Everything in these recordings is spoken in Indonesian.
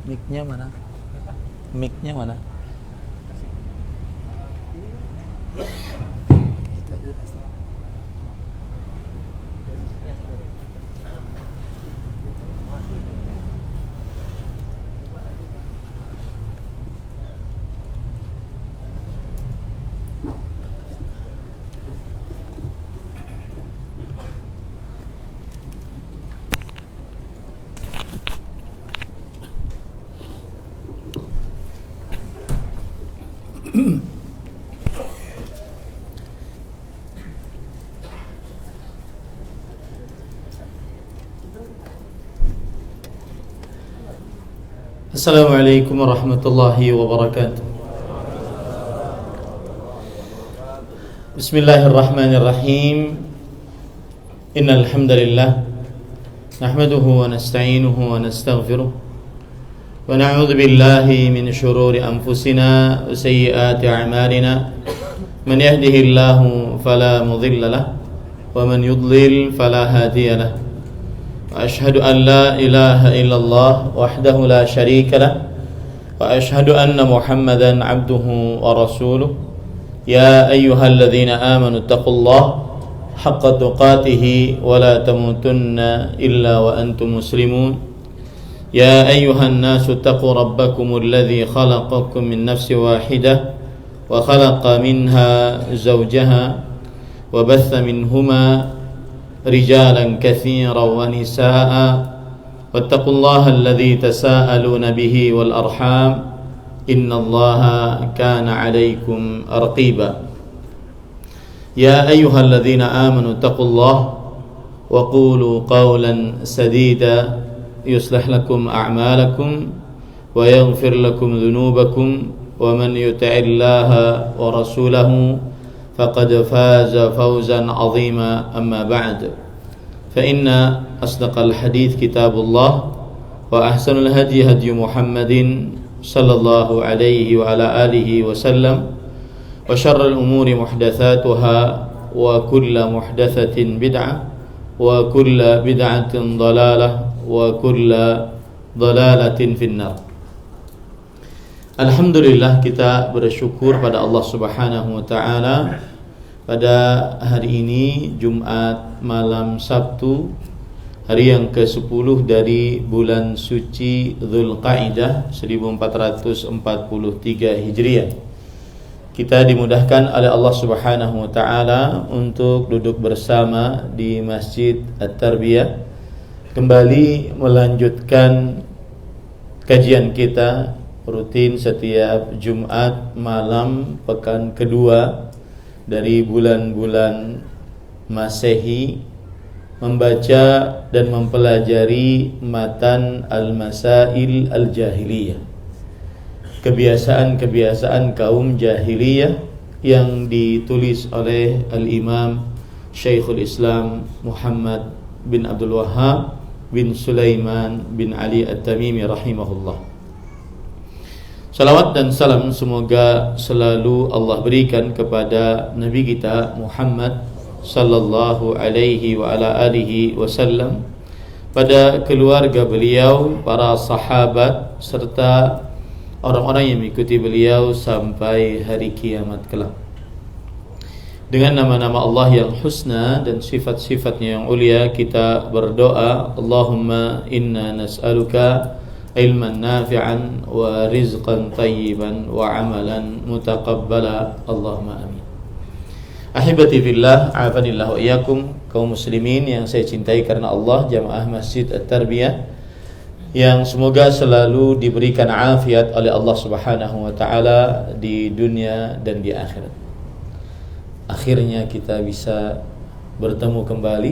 Mic-nya mana? Mic-nya mana? Assalamualaikum warahmatullahi wabarakatuh. Bismillahirrahmanirrahim. Innal hamdalillah nahmaduhu wa nasta'inuhu wa nastaghfiruh wa na'udzu billahi min shururi anfusina wa sayyiati a'malina. Man yahdihillahu fala mudilla lahu wa man yudlil fala hadiya lahu. وأشهد أن لا إله إلا الله وحده لا شريك له وأشهد أن محمدا عبده ورسوله يا أيها الذين آمنوا اتقوا الله حق تقاته ولا تموتن إلا وأنتم مسلمون يا أيها الناس اتقوا ربكم الذي خلقكم من نفس واحدة وخلق منها زوجها وبث منهما رجالا كثيرا ونساء واتقوا الله الذي تساءلون به والأرحام إن الله كان عليكم رقيبا يا أيها الذين آمنوا اتقوا الله وقولوا قولا سديدا يصلح لكم أعمالكم ويغفر لكم ذنوبكم ومن يطع الله ورسوله فقد فاز فوزا عظيما أما بعد فإن أصدق الحديث كتاب الله وأحسن الهدي هدي محمد صلى الله عليه وعلى آله وسلم وشر الأمور محدثاتها وكل محدثة بدعة وكل بدعة ضلالة وكل ضلالة في النار. Alhamdulillah, kita bersyukur pada Allah Subhanahu wa taala pada hari ini Jumat malam Sabtu, hari yang ke-10 dari bulan suci Dzulqa'dah 1443 Hijriah. Kita dimudahkan oleh Allah Subhanahu wa taala untuk duduk bersama di Masjid At-Tarbiyah, kembali melanjutkan kajian kita rutin setiap Jumat malam pekan kedua dari bulan-bulan Masehi, membaca dan mempelajari matan al-masail al-jahiliyah, kebiasaan-kebiasaan kaum jahiliyah yang ditulis oleh Al-Imam Syekhul Islam Muhammad bin Abdul Wahhab bin Sulaiman bin Ali At-Tamimi rahimahullah. Salawat dan salam semoga selalu Allah berikan kepada Nabi kita Muhammad sallallahu alaihi wa ala alihi wasallam, pada keluarga beliau, para sahabat, serta orang-orang yang mengikuti beliau sampai hari kiamat kelak. Dengan nama-nama Allah yang husna dan sifat-sifatnya yang ulia, kita berdoa, Allahumma inna nas'aluka ilman nafi'an wa rizqan tayyiban wa amalan mutaqabbala, Allahumma amin. Ahibati fillah, a'afanillahu wa iyyakum, kaum muslimin yang saya cintai karena Allah, jamaah Masjid At-Tarbiyah yang semoga selalu diberikan afiat oleh Allah Subhanahu wa taala di dunia dan di akhirat. Akhirnya kita bisa bertemu kembali,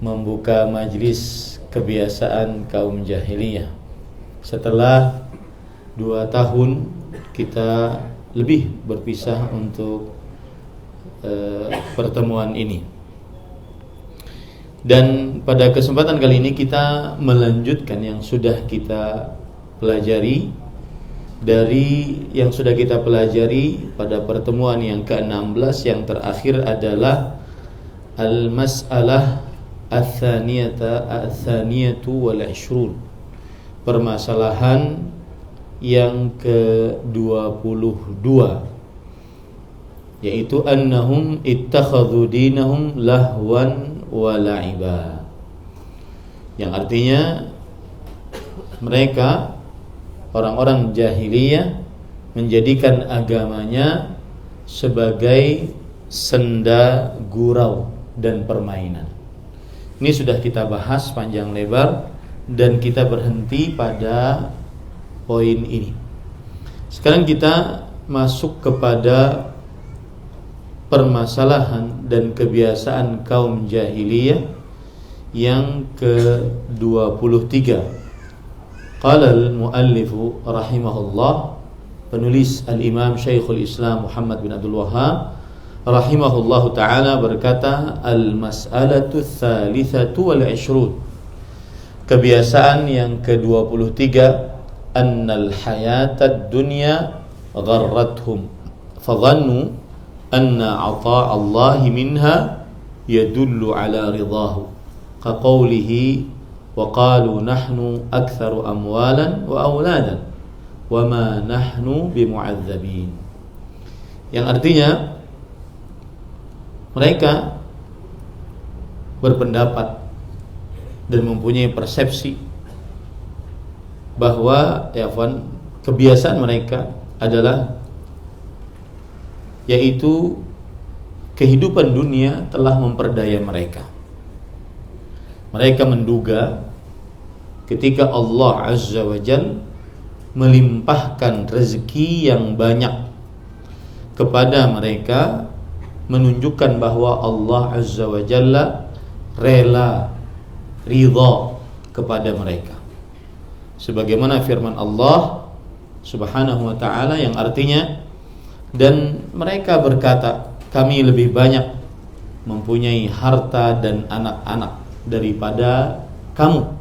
membuka majlis kebiasaan kaum jahiliyah. Setelah 2 tahun kita lebih berpisah untuk pertemuan ini. Dan pada kesempatan kali ini kita melanjutkan yang sudah kita pelajari. Dari yang sudah kita pelajari pada pertemuan yang ke-16, yang terakhir adalah al-mas'alah Al-thaniyatu wal 'ishrun, permasalahan yang ke-22, yaitu annahum ittakhadhu dinahum lahwan wa la'iba, yang artinya mereka orang-orang jahiliyah menjadikan agamanya sebagai senda gurau dan permainan. Ini sudah kita bahas panjang lebar dan kita berhenti pada poin ini. Sekarang kita masuk kepada permasalahan dan kebiasaan kaum jahiliyah yang ke-23. Qala al-muallifu rahimahullah, penulis al-Imam Syekhul Islam Muhammad bin Abdul Wahhab rahimahullahu ta'ala berkata, al-mas'alatu tsalitsatu wal 'ishrun, kebiasaan yang ke-23, annal hayatad dunya gharrathum fadhannu anna 'ata' Allah minha yadullu 'ala ridahu, kaqaulihi wa qalu nahnu aktsaru amwalan wa auladan wa ma nahnu bimu'adzabin, yang artinya mereka berpendapat dan mempunyai persepsi bahwa kebiasaan mereka adalah, yaitu kehidupan dunia telah memperdaya mereka. Mereka menduga ketika Allah Azza wa Jalla melimpahkan rezeki yang banyak kepada mereka, menunjukkan bahwa Allah Azza wa Jalla rela, ridha kepada mereka, sebagaimana firman Allah Subhanahu wa ta'ala yang artinya, dan mereka berkata, kami lebih banyak mempunyai harta dan anak-anak daripada kamu,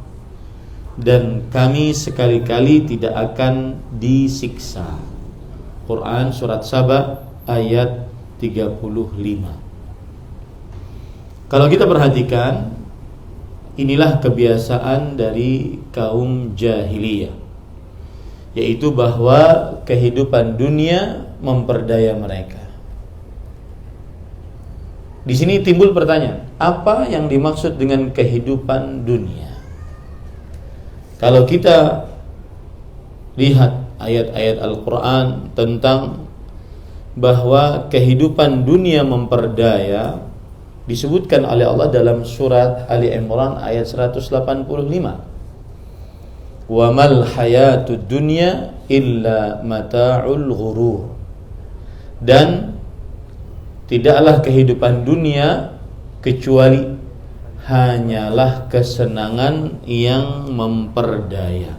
dan kami sekali-kali tidak akan disiksa. Quran surat Saba ayat 35. Kalau kita perhatikan, inilah kebiasaan dari kaum jahiliyah, yaitu bahwa kehidupan dunia memperdaya mereka. Di sini timbul pertanyaan, apa yang dimaksud dengan kehidupan dunia? Kalau kita lihat ayat-ayat Al-Quran tentang bahwa kehidupan dunia memperdaya, disebutkan oleh Allah dalam surat Ali Imran ayat 185. Wa mal hayatud dunya illa mata'ul ghurur. Dan tidaklah kehidupan dunia kecuali hanyalah kesenangan yang memperdaya.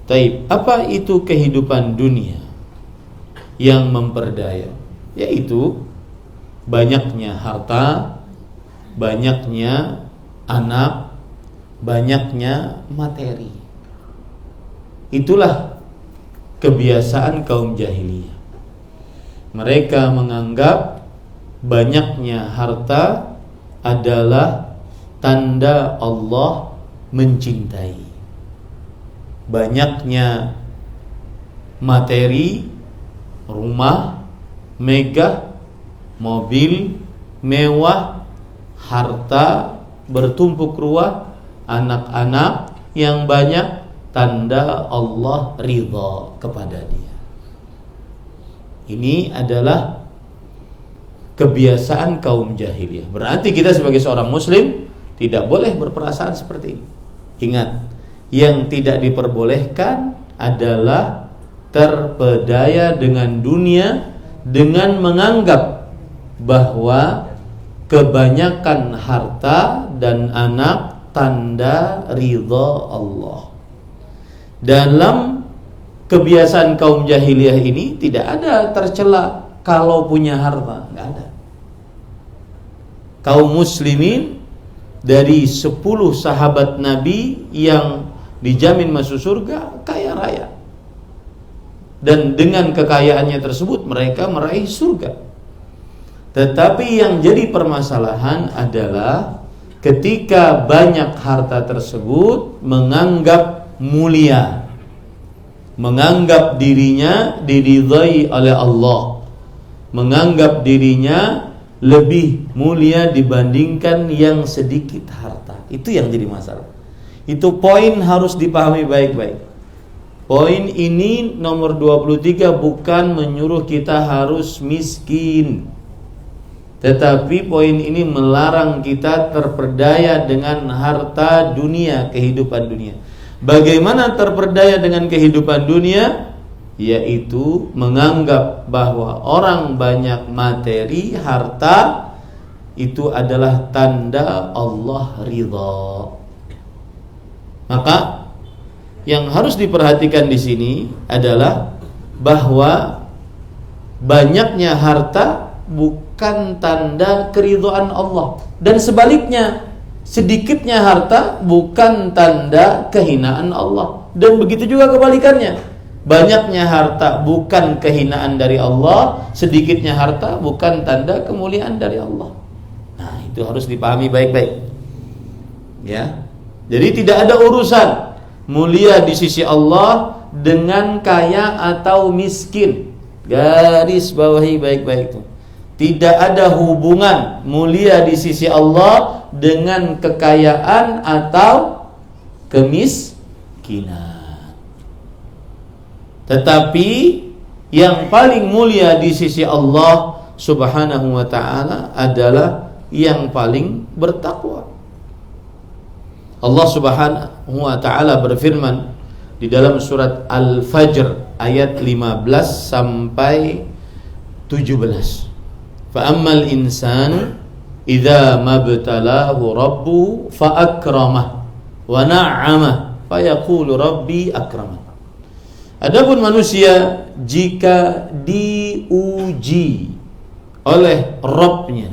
Taib, apa itu kehidupan dunia yang memperdaya? Yaitu banyaknya harta, banyaknya anak, banyaknya materi. Itulah kebiasaan kaum jahiliyah. Mereka menganggap banyaknya harta adalah tanda Allah mencintai. Banyaknya materi, rumah megah, mobil mewah, harta bertumpuk ruah, anak-anak yang banyak, tanda Allah ridha kepada dia. Ini adalah kebiasaan kaum jahiliyah. Berarti kita sebagai seorang muslim tidak boleh berperasaan seperti ini. Ingat, yang tidak diperbolehkan adalah terpedaya dengan dunia dengan menganggap bahwa kebanyakan harta dan anak tanda ridha Allah. Dalam kebiasaan kaum jahiliyah ini tidak ada tercela kalau punya harta, enggak ada. Kaum muslimin dari 10 sahabat Nabi yang dijamin masuk surga kaya raya, dan dengan kekayaannya tersebut mereka meraih surga. Tetapi yang jadi permasalahan adalah ketika banyak harta tersebut menganggap mulia, menganggap dirinya diridhai oleh Allah, menganggap dirinya lebih mulia dibandingkan yang sedikit harta. Itu yang jadi masalah. Itu poin harus dipahami baik-baik. Poin ini nomor 23 bukan menyuruh kita harus miskin, tetapi poin ini melarang kita terperdaya dengan harta dunia, kehidupan dunia. Bagaimana terperdaya dengan kehidupan dunia? Yaitu menganggap bahwa orang banyak materi, harta itu adalah tanda Allah ridha. Maka yang harus diperhatikan di sini adalah bahwa banyaknya harta bukan tanda keridhaan Allah, dan sebaliknya sedikitnya harta bukan tanda kehinaan Allah, dan begitu juga kebalikannya. Banyaknya harta bukan kehinaan dari Allah, sedikitnya harta bukan tanda kemuliaan dari Allah. Nah, itu harus dipahami baik-baik. Ya. Jadi tidak ada urusan mulia di sisi Allah dengan kaya atau miskin. Garis bawahi baik-baik itu. Tidak ada hubungan mulia di sisi Allah dengan kekayaan atau kemiskinan. Tetapi yang paling mulia di sisi Allah Subhanahu wa ta'ala adalah yang paling bertakwa. Allah Subhanahu wa ta'ala berfirman di dalam surat Al-Fajr ayat 15 sampai 17. Fa'ammal insanu idza mabtalahu rabbuhu fa'akramah wa na'amah fayaqulu rabbi akramah. Adapun manusia jika diuji oleh Rabb-nya,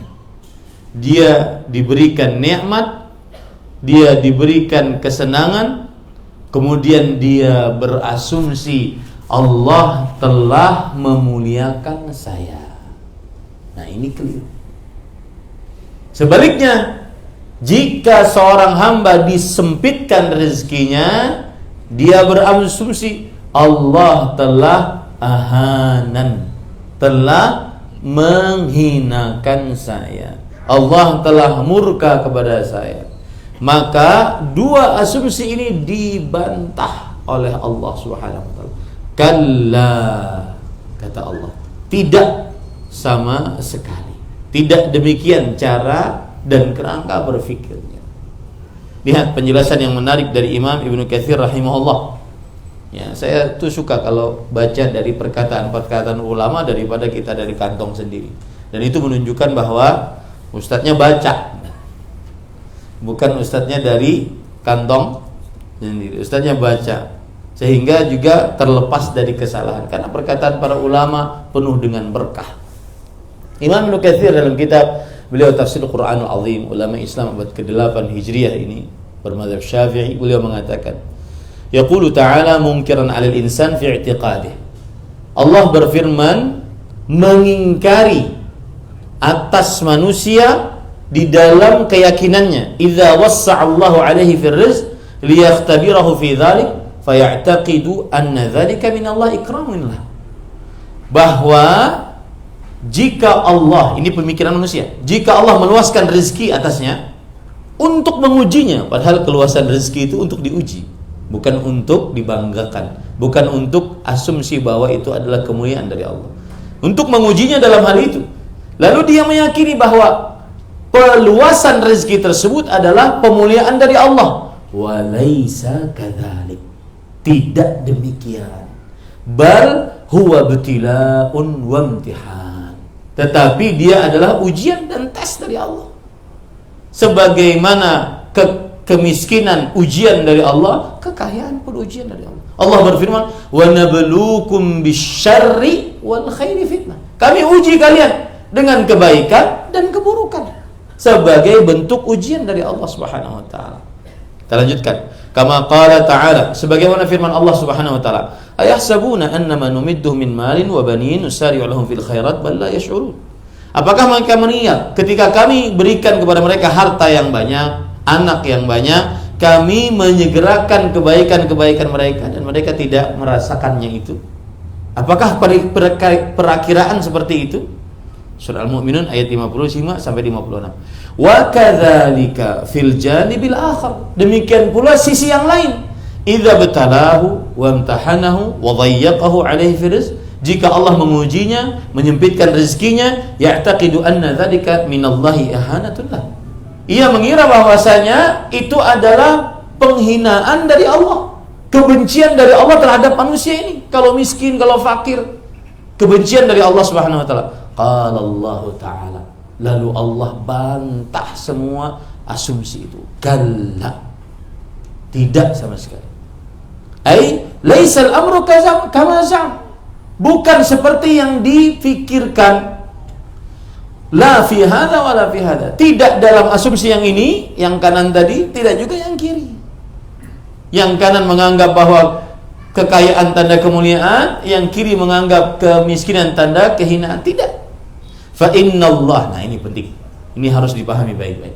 dia diberikan nikmat, dia diberikan kesenangan, kemudian dia berasumsi Allah telah memuliakan saya. Nah, ini keliru. Sebaliknya, jika seorang hamba disempitkan rezekinya, dia berasumsi Allah telah ahanan, telah menghinakan saya, Allah telah murka kepada saya. Maka dua asumsi ini dibantah oleh Allah Subhanahu wa ta'ala. Kalla, kata Allah, tidak sama sekali. Tidak demikian cara dan kerangka berfikirnya. Lihat penjelasan yang menarik dari Imam Ibnu Katsir rahimahullah. Ya, saya tuh suka kalau baca dari perkataan-perkataan ulama daripada kita dari kantong sendiri. Dan itu menunjukkan bahwa ustadznya baca, bukan ustadznya dari kantong sendiri. Ustadznya baca, sehingga juga terlepas dari kesalahan. Karena perkataan para ulama penuh dengan berkah. Imam Ibnu Katsir dalam kitab beliau Tafsir Qur'anul Azim, ulama Islam abad ke-8 Hijriah ini bermadzhab Syafi'i, beliau mengatakan, yaqulu ta'ala munkiran 'alal insan fi i'tiqadih. Allah berfirman mengingkari atas manusia di dalam keyakinannya, idza wassa'a Allahu 'alaihi fir rizq liyakhtabirahu fi dzalik faya'taqidu anna dzalika min Allah ikramun lah. Bahwa jika Allah, ini pemikiran manusia, jika Allah meluaskan rezeki atasnya untuk mengujinya, padahal keluasan rezeki itu untuk diuji, bukan untuk dibanggakan, bukan untuk asumsi bahwa itu adalah kemuliaan dari Allah. Untuk mengujinya dalam hal itu. Lalu dia meyakini bahwa peluasan rezeki tersebut adalah pemuliaan dari Allah. Walaisa kadzalik. Tidak demikian. Bal huwa ibtila'un wa imtihan. Tetapi dia adalah ujian dan tes dari Allah. Sebagaimana kemiskinan ujian dari Allah, kekayaan pun ujian dari Allah. Allah berfirman, "Wa nabluukum bisyarri wal khairi fitnah." Kami uji kalian dengan kebaikan dan keburukan sebagai bentuk ujian dari Allah Subhanahu wa taala. Kita lanjutkan. Kama qala ta'ala, sebagaimana firman Allah Subhanahu wa taala, "Ayahsabuna annama numidduhum min malin wa banin nusari'u lahum fil khairat bal la yash'urun." Apakah mereka mengira ketika kami berikan kepada mereka harta yang banyak, anak yang banyak, kami menyegerakan kebaikan-kebaikan mereka dan mereka tidak merasakannya itu. Apakah perakiraan seperti itu? Surah Al-Mu'minun ayat 55 sampai 56. Wa kadzalika fil janibil akhar. Demikian pula sisi yang lain. Idza batalahu wa imtahanahu wa dhayyaqahu alaihi fi rizq. Jika Allah mengujinya, menyempitkan rezekinya, ya'taqidu anna dzalika minallahi ihanatullah. Ia mengira bahwasanya itu adalah penghinaan dari Allah, kebencian dari Allah terhadap manusia ini. Kalau miskin, kalau fakir, kebencian dari Allah Subhanahu wa taala. Qala Allah taala, lalu Allah bantah semua asumsi itu. Kalla, tidak sama sekali. Ai laisal amru kama zam. Bukan seperti yang dipikirkan. La fi hadza wa la fi hadza. Tidak dalam asumsi yang ini, yang kanan tadi, tidak juga yang kiri. Yang kanan menganggap bahwa kekayaan tanda kemuliaan, yang kiri menganggap kemiskinan tanda kehinaan. Tidak. Fa innallah, nah ini penting. Ini harus dipahami baik-baik.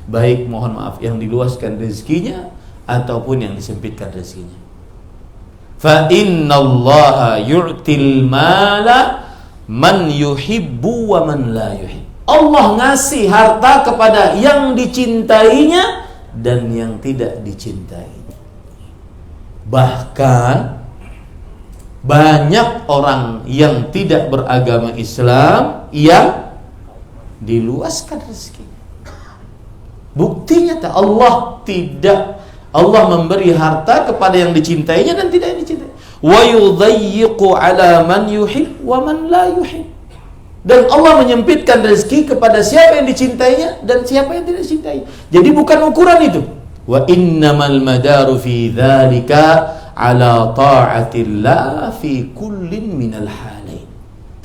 Baik, mohon maaf, yang diluaskan rezekinya ataupun yang disempitkan rezekinya. Fa innallaha yu'til mala man yuhibbu wa man la yuhib. Allah ngasih harta kepada yang dicintainya dan yang tidak dicintai. Bahkan banyak orang yang tidak beragama Islam yang diluaskan rezeki. Buktinya Allah memberi harta kepada yang dicintainya dan tidak dicintai. Wa yudayyiqu ala man yuhib wa man la yuhib. Dan Allah menyempitkan rezeki kepada siapa yang dicintainya dan siapa yang tidak dicintai. Jadi bukan ukuran itu. Wa innamal madaru fi dzalika ala ta'atillah fi kullin minal halain.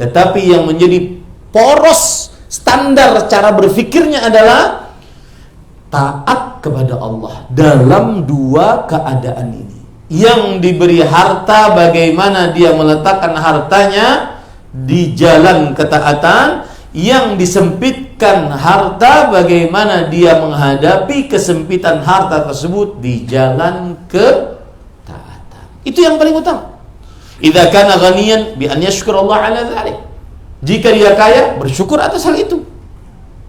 Tetapi yang menjadi poros standar cara berfikirnya adalah taat kepada Allah dalam dua keadaan ini. Yang diberi harta, bagaimana dia meletakkan hartanya di jalan ketaatan. Yang disempitkan harta, bagaimana dia menghadapi kesempitan harta tersebut di jalan ketaatan. Itu yang paling utama. Idza kana ghaniyan bi an yashkura Allah ala dzalik. Jika dia kaya, bersyukur atas hal itu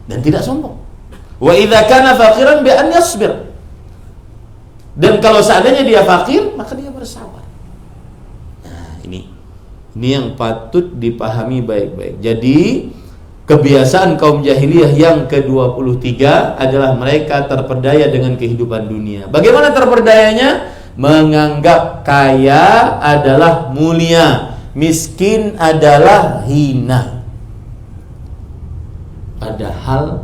dan tidak sombong. Wa idza kana faqiran bi an yasbir. Dan kalau seandainya dia fakir, maka dia bersabar. Nah, ini yang patut dipahami baik-baik. Jadi, kebiasaan kaum jahiliyah yang ke-23 adalah mereka terperdaya dengan kehidupan dunia. Bagaimana terperdayanya? Menganggap kaya adalah mulia, miskin adalah hina. Padahal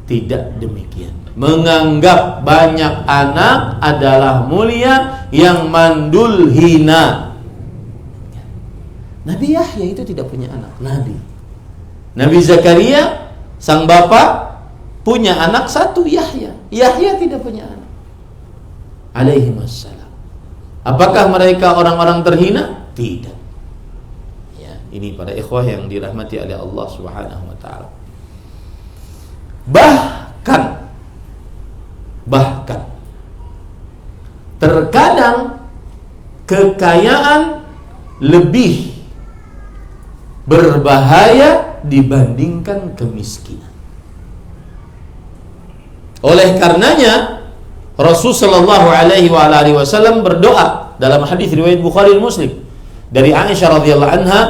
tidak demikian. Menganggap banyak anak adalah mulia, yang mandul hina. Nabi Yahya itu tidak punya anak. Nabi Zakaria, sang bapak, punya anak satu, Yahya. Yahya tidak punya anak. Alaihi wassalam. Apakah mereka orang-orang terhina? Tidak. Ya, ini para ikhwah yang dirahmati oleh Allah Subhanahu wa taala. Bahkan terkadang kekayaan lebih berbahaya dibandingkan kemiskinan. Oleh karenanya Rasulullah sallallahu alaihi wasallam berdoa dalam hadis riwayat Bukhari dan Muslim dari Aisyah radhiyallahu anha,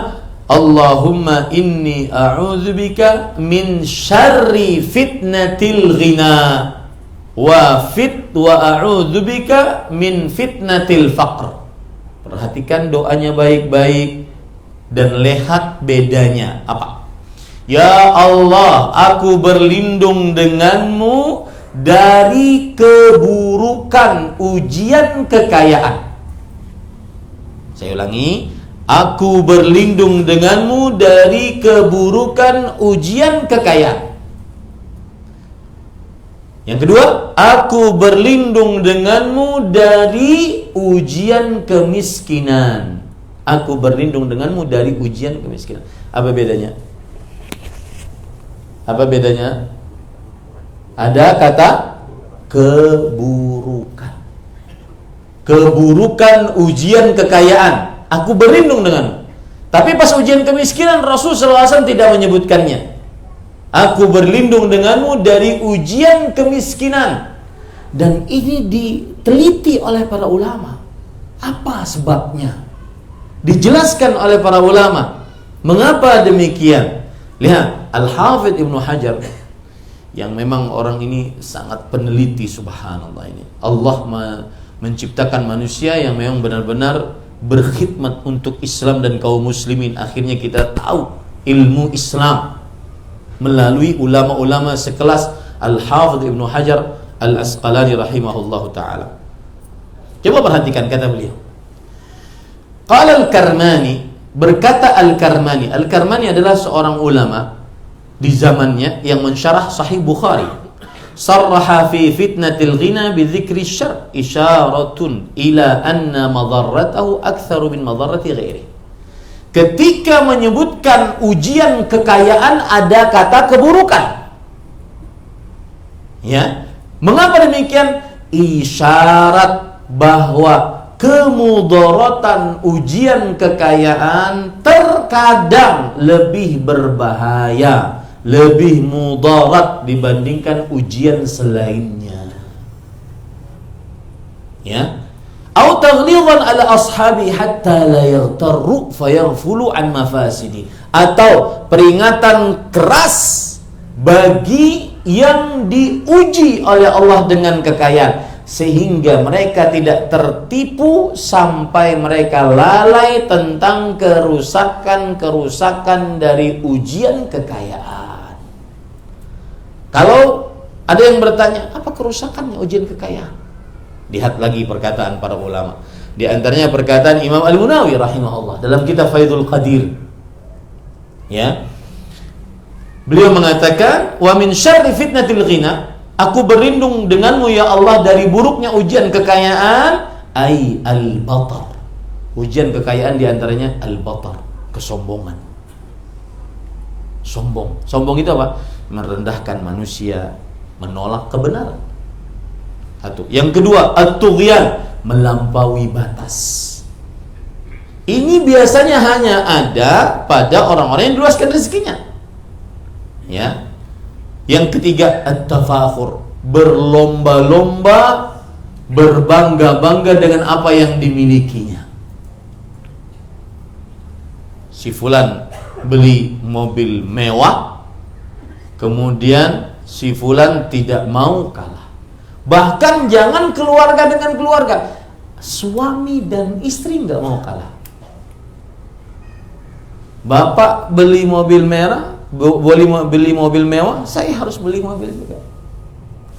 Allahumma inni a'udzubika min syarri fitnatil ghina wa a'udzubika min fitnatil faqr. Perhatikan doanya baik-baik dan lihat bedanya apa. Ya Allah, aku berlindung denganmu dari keburukan ujian kekayaan. Saya ulangi, aku berlindung denganmu dari keburukan ujian kekayaan. Yang kedua, aku berlindung denganmu dari ujian kemiskinan. Aku berlindung denganmu dari ujian kemiskinan. Apa bedanya? Apa bedanya? Ada kata keburukan. Keburukan ujian kekayaan, aku berlindung denganmu. Tapi pas ujian kemiskinan, Rasul SAW tidak menyebutkannya. Aku berlindung denganmu dari ujian kemiskinan. Dan ini diteliti oleh para ulama. Apa sebabnya? Dijelaskan oleh para ulama. Mengapa demikian? Lihat, Al-Hafidh Ibnu Hajar, yang memang orang ini sangat peneliti, subhanallah ini. Allah menciptakan manusia yang memang benar-benar berkhidmat untuk Islam dan kaum muslimin. Akhirnya kita tahu ilmu Islam melalui ulama-ulama sekelas Al-Hafidh Ibnu Hajar Al-Asqalani rahimahullahu ta'ala. Coba perhatikan kata beliau. Qala Al-Karmani, berkata Al-Karmani. Al-Karmani adalah seorang ulama di zamannya yang mensyarah Sahih Bukhari. Sarraha fi fitnatil ghina bi dzikri syarr isyaratun ila anna madarratahu aktsaru min madarrati ghairi. Ketika menyebutkan ujian kekayaan ada kata keburukan. Ya. Mengapa demikian? Isyarat bahwa kemudaratan ujian kekayaan terkadang lebih berbahaya, lebih mudarat dibandingkan ujian selainnya. Ya. Au taghlidhan ala ashabi hatta la yaghtarru fayaghfulu an mafasidi. Atau peringatan keras bagi yang diuji oleh Allah dengan kekayaan, sehingga mereka tidak tertipu sampai mereka lalai tentang kerusakan-kerusakan dari ujian kekayaan. Kalau ada yang bertanya, apa kerusakannya ujian kekayaan? Lihat lagi perkataan para ulama. Di antaranya perkataan Imam Al-Munawi rahimahullah dalam kitab Faidul Qadir. Ya. Beliau mengatakan, wa min syarri fitnatil ghina, aku berlindung denganmu ya Allah dari buruknya ujian kekayaan, ai al-batar. Ujian kekayaan diantaranya al-batar, kesombongan. Sombong. Sombong itu apa? Merendahkan manusia, menolak kebenaran. Satu. Yang kedua, at-tughyan, melampaui batas. Ini biasanya hanya ada pada orang-orang yang diluaskan rezekinya. Ya. Yang ketiga, at-tafakhur, berlomba-lomba, berbangga-bangga dengan apa yang dimilikinya. Si fulan beli mobil mewah, kemudian si fulan tidak mau kalah. Bahkan jangan keluarga dengan keluarga, suami dan istri nggak mau kalah. Bapak beli mobil merah, beli mobil mewah, saya harus beli mobil juga.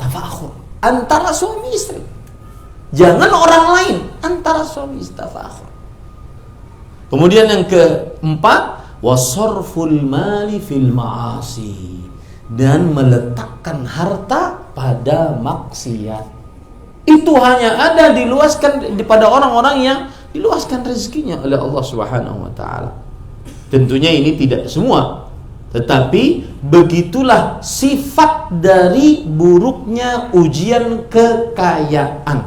Tafakhur antara suami istri. Jangan orang lain, antara suami istri, tafakhur. Kemudian yang keempat, wasarful mali fil ma'asi, dan meletakkan harta pada maksiat. Itu hanya ada diluaskan pada orang-orang yang diluaskan rezekinya oleh Allah Subhanahu wa taala. Tentunya ini tidak semua, tetapi begitulah sifat dari buruknya ujian kekayaan.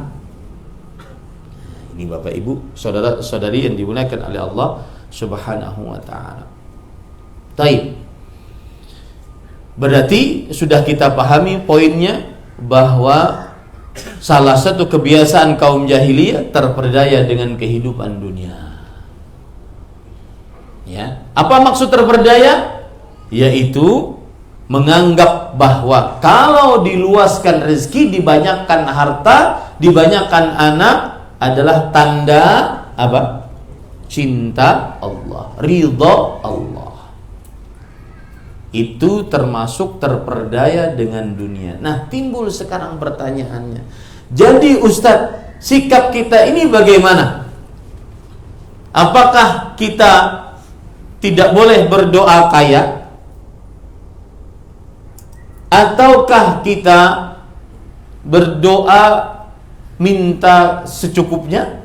Ini Bapak Ibu, saudara-saudari yang dimuliakan oleh Allah Subhanahu wa taala. Baik. Berarti sudah kita pahami poinnya, bahwa salah satu kebiasaan kaum jahiliyah terperdaya dengan kehidupan dunia. Ya, apa maksud terperdaya? Yaitu menganggap bahwa kalau diluaskan rezeki, dibanyakkan harta, dibanyakkan anak adalah tanda apa? Cinta Allah, ridha Allah. Itu termasuk terperdaya dengan dunia. Nah, timbul sekarang pertanyaannya. Jadi Ustadz, sikap kita ini bagaimana? Apakah kita tidak boleh berdoa kaya? Ataukah kita berdoa minta secukupnya?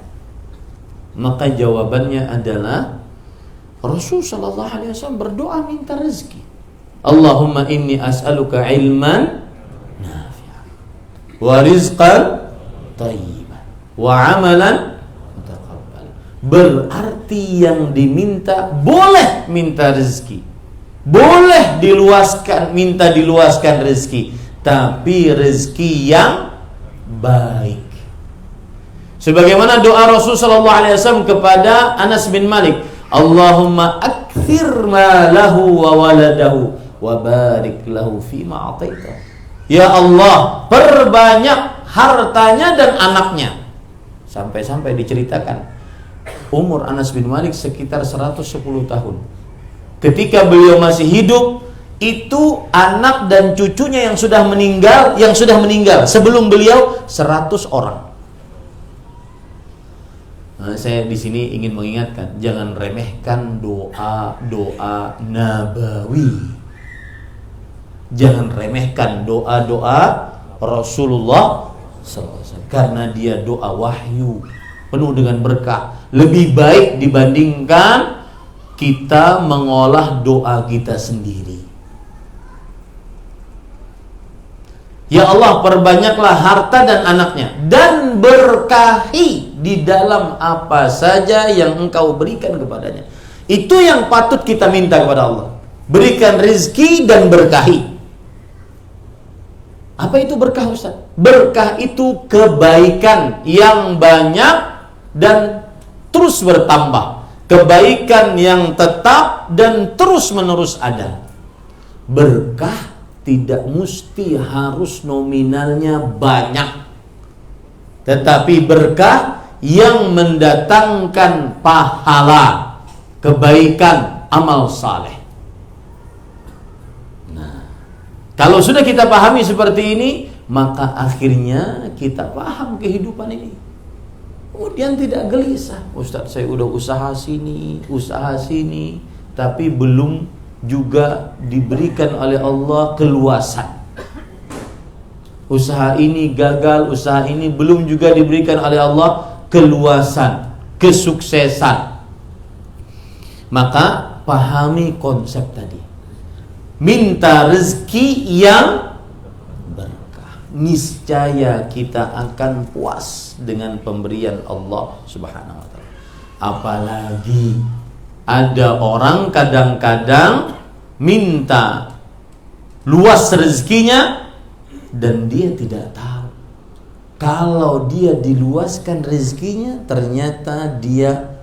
Maka jawabannya adalah Rasul sallallahu alaihi wasallam berdoa minta rezeki. Allahumma inni as'aluka ilman nafi'an. wa rizqan thayyiban wa amalan mutaqabbal. Berarti yang diminta boleh minta rezeki, boleh minta diluaskan rezeki, tapi rezeki yang baik. Sebagaimana doa Rasul sallallahu alaihi wasallam kepada Anas bin Malik, Allahumma akthir malahu wa waladahu wa barik lahu fima ataita. Ya Allah, perbanyak hartanya dan anaknya. Sampai-sampai diceritakan umur Anas bin Malik sekitar 110 tahun. Ketika beliau masih hidup, itu anak dan cucunya yang sudah meninggal sebelum beliau 100 orang. Nah, saya di sini ingin mengingatkan, jangan remehkan doa nabawi. Jangan remehkan doa Rasulullah SAW, karena dia doa wahyu penuh dengan berkah, lebih baik dibandingkan kita mengolah doa kita sendiri. Ya Allah, perbanyaklah harta dan anaknya, dan berkahi di dalam apa saja yang Engkau berikan kepadanya. Itu yang patut kita minta kepada Allah. Berikan rezeki dan berkahi. Apa itu berkah, Ustaz? Berkah itu kebaikan yang banyak dan terus bertambah, kebaikan yang tetap dan terus menerus ada. Berkah tidak mesti harus nominalnya banyak, tetapi berkah yang mendatangkan pahala, kebaikan, amal saleh. Nah, kalau sudah kita pahami seperti ini, maka akhirnya kita paham kehidupan ini. Kemudian tidak gelisah, Ustaz, saya udah usaha sini, tapi belum juga diberikan oleh Allah keluasan. Usaha ini gagal, usaha ini belum juga diberikan oleh Allah keluasan, kesuksesan. Maka pahami konsep tadi. Minta rezeki yang berkah. Niscaya kita akan puas dengan pemberian Allah Subhanahu wa taala. Apalagi ada orang kadang-kadang minta luas rezekinya dan dia tidak tahu kalau dia diluaskan rezekinya ternyata dia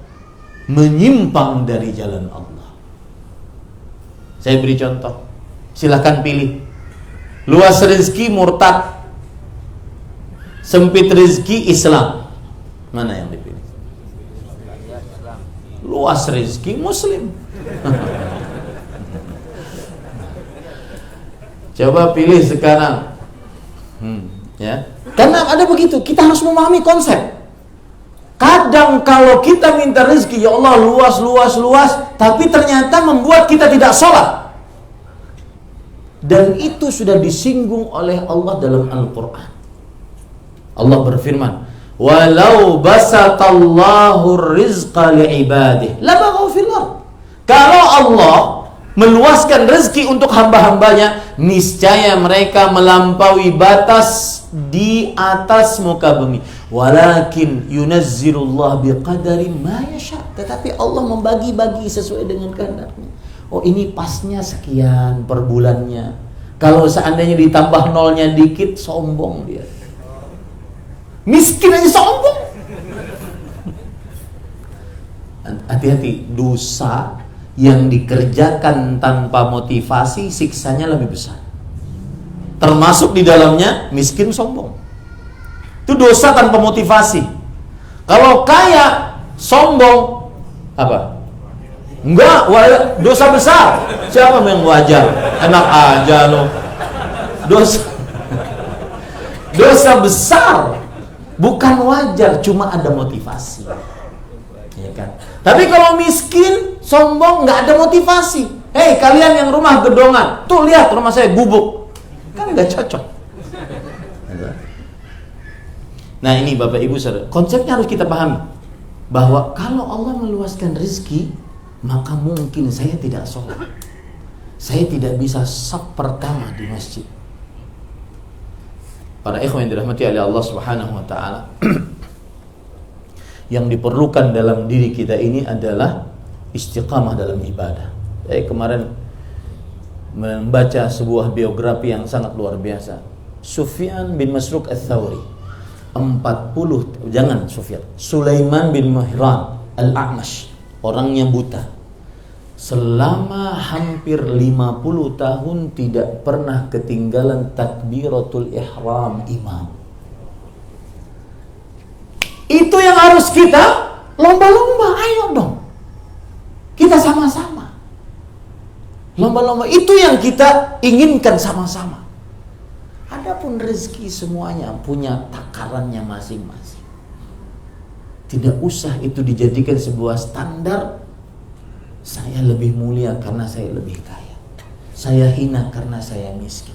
menyimpang dari jalan Allah. Saya beri contoh. Silahkan pilih. Luas rezeki murtad, sempit rezeki Islam. Mana yang dipilih? Luas rezeki Muslim. Coba pilih sekarang. Ya. Karena ada begitu, kita harus memahami konsep. Kadang kalau kita minta rezeki, ya Allah luas, tapi ternyata membuat kita tidak sholat. Dan itu sudah disinggung oleh Allah dalam Al-Quran. Allah berfirman, walau basatallahu rizqa li'ibadih labaghaw fil ardh. Kalau Allah meluaskan rezeki untuk hamba-hambanya, niscaya mereka melampaui batas di atas muka bumi. Walakin yunazzilullah biqadari ma yasha. Tetapi Allah membagi-bagi sesuai dengan kehendaknya. Oh, ini pasnya sekian per bulannya. Kalau seandainya ditambah nolnya dikit, sombong dia. Miskin aja sombong. Hati-hati, dosa yang dikerjakan tanpa motivasi siksanya lebih besar. Termasuk di dalamnya miskin sombong. Itu dosa tanpa motivasi. Kalau kaya sombong apa? Enggak, dosa besar. Siapa yang wajar? Enak aja lo. Dosa besar. Bukan wajar, cuma ada motivasi. Ya kan? Tapi kalau miskin, sombong, nggak ada motivasi. Hei, kalian yang rumah gedongan, tuh lihat rumah saya gubuk. Kan nggak cocok. Nah, ini Bapak Ibu Saudara, konsepnya harus kita pahami. Bahwa kalau Allah meluaskan rezeki, maka mungkin saya tidak sholat. Saya tidak bisa saf pertama di masjid. para ikhwan yang dirahmati oleh Allah Subhanahu wa taala, yang diperlukan dalam diri kita ini adalah istiqamah dalam ibadah. Saya kemarin membaca sebuah biografi yang sangat luar biasa. Sufyan bin Masruq Ats-Tsauri, Sulaiman bin Mihran Al-A'mash, orangnya buta. Selama hampir 50 tahun tidak pernah ketinggalan takbiratul ihram imam. Itu yang harus kita lomba-lomba, ayo dong. Kita sama-sama. Lomba-lomba itu yang kita inginkan sama-sama. Adapun rezeki semuanya punya takarannya masing-masing. Tidak usah itu dijadikan sebuah standar. Saya lebih mulia karena saya lebih kaya. Saya hina karena saya miskin.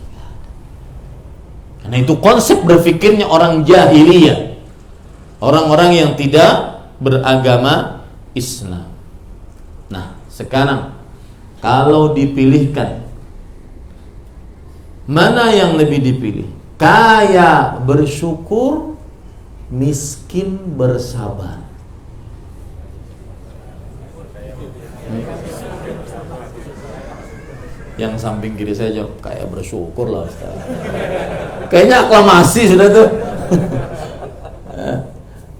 Karena itu konsep berpikirnya orang jahiliyah. Orang-orang yang tidak beragama Islam. Nah, sekarang kalau dipilihkan, mana yang lebih dipilih? Kaya bersyukur, miskin bersabar. Yang samping kiri saya jawab, kayak bersyukur lah Ustaz. Kayaknya aklamasi sudah tuh.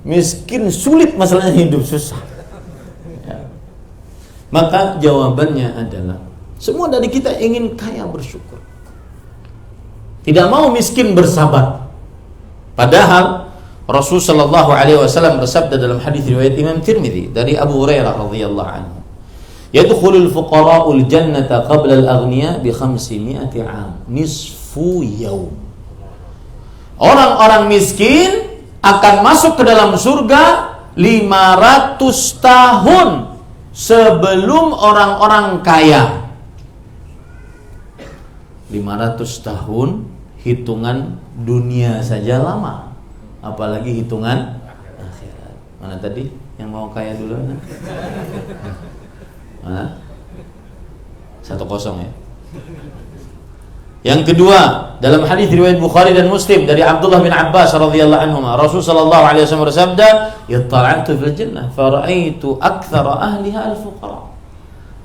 Miskin sulit masalahnya, hidup susah. Ya. Maka jawabannya adalah semua dari kita ingin kaya bersyukur, tidak mau miskin bersabar. Padahal Rasul sallallahu alaihi wasallam bersabda dalam hadis riwayat Imam Tirmidzi dari Abu Hurairah radhiyallahu anhu, yadkhulul fuqara'ul jannata qabla al-aghniya bi 500 'am nisfu yaum. Orang-orang miskin akan masuk ke dalam surga 500 tahun sebelum orang-orang kaya. 500 tahun hitungan dunia saja lama, apalagi hitungan akhirat. Mana tadi yang mau kaya dulu? Mana? 1-0 ya. Yang kedua, dalam hadis riwayat Bukhari dan Muslim dari Abdullah bin Abbas radhiyallahu anhu, Rasul sallallahu alaihi wasallam bersabda, "Yatta'atu fil jannah fara'aitu aktsara ahliha al-fuqara."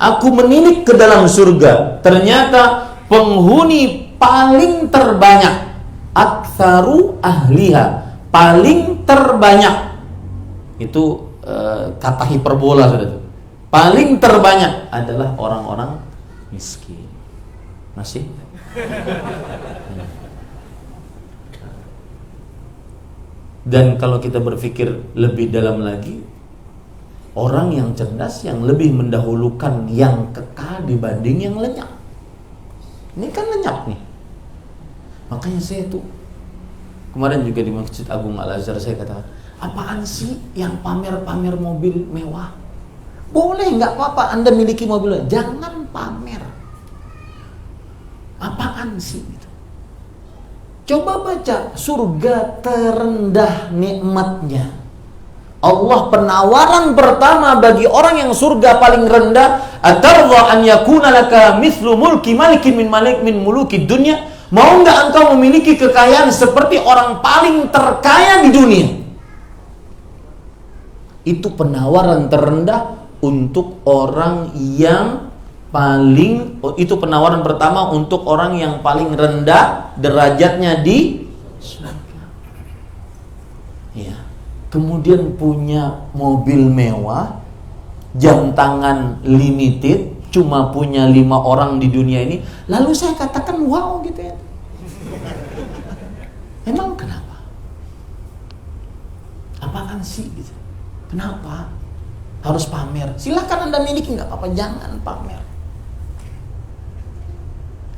Aku menilik ke dalam surga, ternyata penghuni paling terbanyak, aktsaru ahliha, paling terbanyak. Itu kata hiperbola sudah itu. Paling terbanyak adalah orang-orang miskin. Masih? Dan kalau kita berpikir lebih dalam lagi, orang yang cerdas yang lebih mendahulukan yang kekal dibanding yang lenyap. Ini kan lenyap nih. Makanya saya tuh kemarin juga di Masjid Agung Al-Azhar saya katakan, apaan sih yang pamer-pamer mobil mewah? Boleh, nggak apa-apa Anda miliki mobil, jangan pamer. Apaan sih itu? Coba baca surga terendah nikmatnya. Allah penawaran pertama bagi orang yang surga paling rendah, atarwa an yakuna laka mithlu mulki malikin min muluki dunya. Mau enggak engkau memiliki kekayaan seperti orang paling terkaya di dunia? Itu penawaran terendah untuk orang yang paling, itu penawaran pertama untuk orang yang paling rendah derajatnya di surga. Ya. Kemudian punya mobil mewah, jam tangan limited, cuma punya 5 orang di dunia ini. Lalu saya katakan wow gitu ya. Emang kenapa? Apaan sih gitu? Kenapa harus pamer? Silakan Anda miliki, nggak apa-apa, jangan pamer.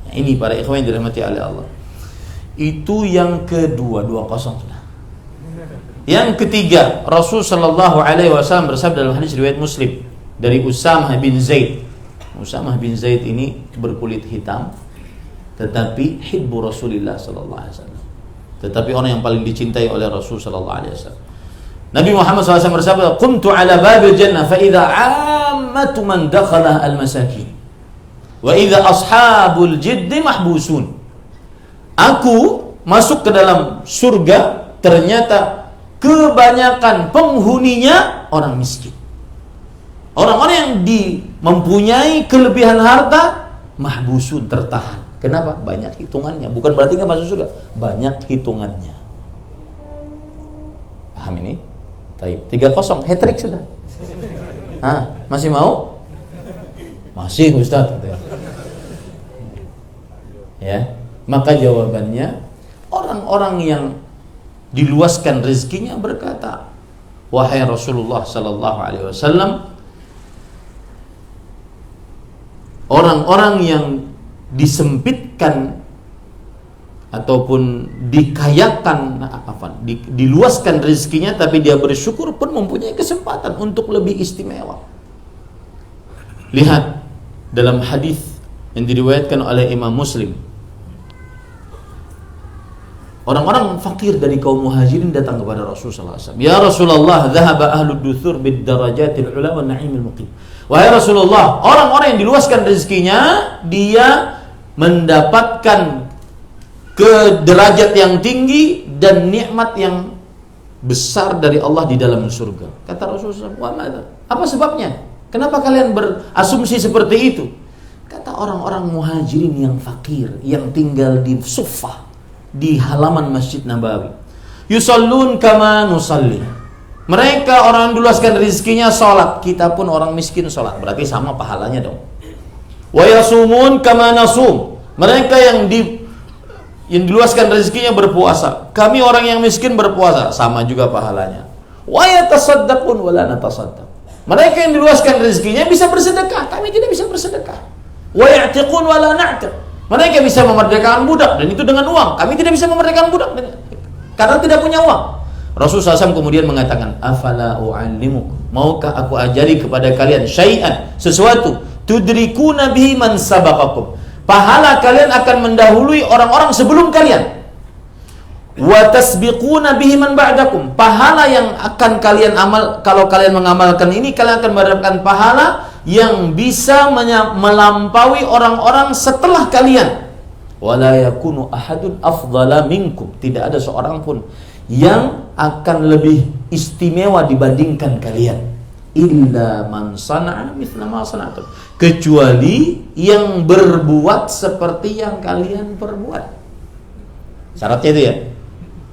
Nah, ini para ikhwan yang dirahmati oleh Allah. Itu yang kedua, 2-0 sudah. Yang ketiga, Rasul sallallahu alaihi wasallam bersabda dalam hadis riwayat Muslim dari Usamah bin Zaid. Usamah bin Zaid ini berkulit hitam, tetapi hibbu Rasulillah sallallahu alaihi wasallam. Tetapi orang yang paling dicintai oleh Rasul sallallahu alaihi wasallam. Nabi Muhammad SAW bersabda, "Qumtu ala babil jannah fa idza 'ammatu man dakhala al-masakin wa idza ashabul jiddi mahbusun." Aku masuk ke dalam surga, ternyata kebanyakan penghuninya orang miskin. Orang-orang yang mempunyai kelebihan harta, mahbusun, tertahan. Kenapa? Banyak hitungannya. Bukan berarti nggak masuk surga, banyak hitungannya. Paham ini? Baik, 3-0, hat-trick sudah. Masih mau? Masih, Ustaz. Ya, maka jawabannya, orang-orang yang diluaskan rezekinya berkata, wahai Rasulullah sallallahu alaihi wasallam, orang-orang yang disempitkan ataupun dikayakan, diluaskan rezekinya tapi dia bersyukur pun mempunyai kesempatan untuk lebih istimewa. Lihat dalam hadis yang diriwayatkan oleh Imam Muslim, orang-orang fakir dari kaum muhajirin datang kepada Rasulullah SAW. Ya Rasulullah, dhahaba ahlud duthur bid darajatil ula wa na'imil muqim. Wahai Rasulullah, orang-orang yang diluaskan rezekinya, dia mendapatkan ke derajat yang tinggi dan nikmat yang besar dari Allah di dalam surga. Kata Rasulullah SAW, apa sebabnya? Kenapa kalian berasumsi seperti itu? Kata orang-orang muhajirin yang fakir, yang tinggal di Suffah, di halaman Masjid Nabawi. Yusallun kama nusalli. Mereka orang yang diluaskan rezekinya salat, kita pun orang miskin salat. Berarti sama pahalanya dong. Wa yasumun kama nasum. Mereka yang diluaskan rezekinya berpuasa. Kami orang yang miskin berpuasa, sama juga pahalanya. Wa yatasaddaqun wa la natasaddaq. Mereka yang diluaskan rezekinya bisa bersedekah, kami tidak bisa bersedekah. Wa ya'tiqun wa la na'tiq. Mereka bisa memerdekakan budak dan itu dengan uang. Kami tidak bisa memerdekakan budak karena tidak punya uang. Rasulullah SAW kemudian mengatakan, afala u'allimuk, maukah aku ajari kepada kalian syai'an, sesuatu, tudrikuna bihi man sabaqakum, pahala kalian akan mendahului orang-orang sebelum kalian. Wa tasbiquna bihi man ba'dakum, pahala yang akan kalian amal, kalau kalian mengamalkan ini, kalian akan mendapatkan pahala yang bisa melampaui orang-orang setelah kalian. Wala yakunu ahadun afdhala minkum, tidak ada seorang pun yang akan lebih istimewa dibandingkan kalian, illa man sana'a mithla ma sana'tum, kecuali yang berbuat seperti yang kalian perbuat. Syaratnya itu ya,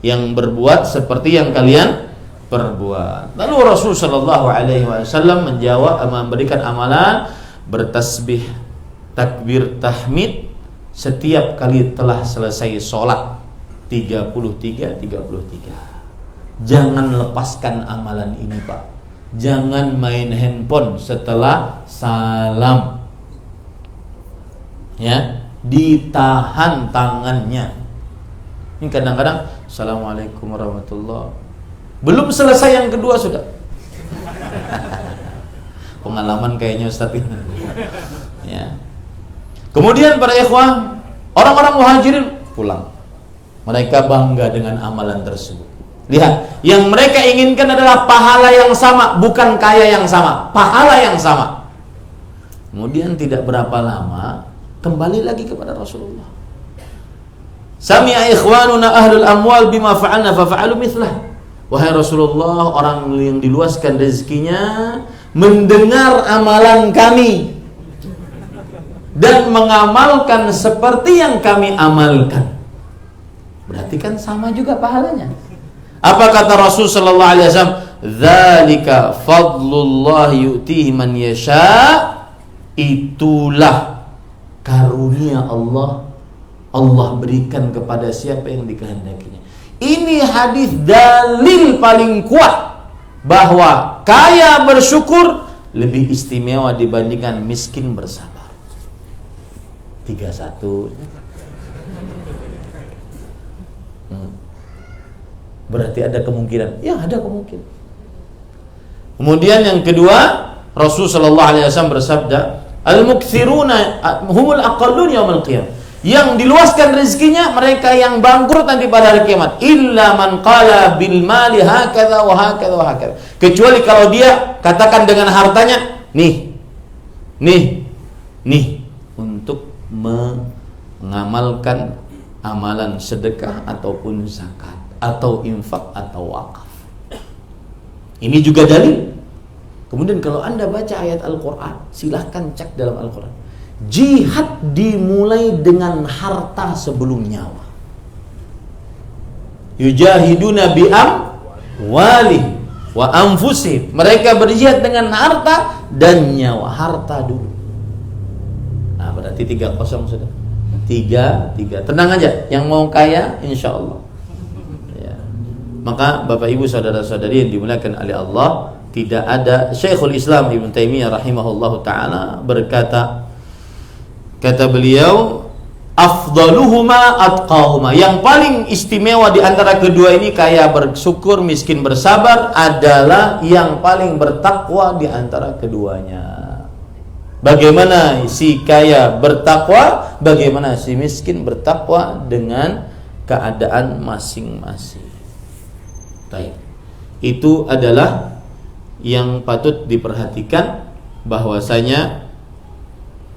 yang berbuat seperti yang kalian perbuat. Lalu Rasul sallallahu alaihi wasallam menjawab, memberikan amalan bertasbih, takbir, tahmid setiap kali telah selesai sholat 33. Jangan lepaskan amalan ini, Pak. Jangan main handphone setelah salam. Ya, ditahan tangannya. Ini kadang-kadang Assalamualaikum warahmatullahi, belum selesai yang kedua sudah. Pengalaman kayaknya Ustaz ini. Ya. Kemudian para ikhwah, orang-orang muhajirin pulang. Mereka bangga dengan amalan tersebut. Lihat, yang mereka inginkan adalah pahala yang sama, bukan kaya yang sama, pahala yang sama. Kemudian tidak berapa lama kembali lagi kepada Rasulullah. Sami'a ikhwanuna ahlul amwal bima fa'alna fa fa'alu mithlah. Wahai Rasulullah, orang yang diluaskan rezekinya mendengar amalan kami dan mengamalkan seperti yang kami amalkan. Berarti kan sama juga pahalanya. Apa kata Rasul sallallahu alaihi wasallam? Dzalika fadlullah yu'tihi man yasha. Itulah karunia Allah, Allah berikan kepada siapa yang dikehendakinya. Ini hadis dalil paling kuat bahwa kaya bersyukur lebih istimewa dibandingkan miskin bersabar. 31. Berarti ada kemungkinan. Ya, ada kemungkinan. Kemudian yang kedua, Rasul sallallahu alaihi wasallam bersabda, al-muktsiruna humul aqallun yaumil qiyamah. Yang diluaskan rezekinya mereka yang bangkrut nanti pada hari kiamat. Illa man qala bil mali hakadha wa hakadha wa hakadha. Kecuali kalau dia katakan dengan hartanya, nih untuk mengamalkan amalan sedekah ataupun zakat atau infak atau wakaf. Ini juga dalil. Kemudian kalau Anda baca ayat Al-Quran, silahkan cek dalam Al-Quran, jihad dimulai dengan harta sebelum nyawa. Yujahiduna bi'amwalihim wa anfusihim. Mereka berjihad dengan harta dan nyawa. Harta dulu. Nah, berarti 3-0 sudah. 3. Tenang aja, yang mau kaya insya Allah ya. Maka Bapak Ibu saudara-saudari yang dimuliakan oleh Allah, tidak ada, Syekhul Islam Ibn Taimiyah rahimahullahu ta'ala berkata, kata beliau, afdaluhuma atqahuma, yang paling istimewa di antara kedua ini, kaya bersyukur, miskin bersabar, adalah yang paling bertakwa di antara keduanya. Bagaimana si kaya bertakwa, bagaimana si miskin bertakwa dengan keadaan masing-masing. Baik. Itu adalah yang patut diperhatikan, bahwasanya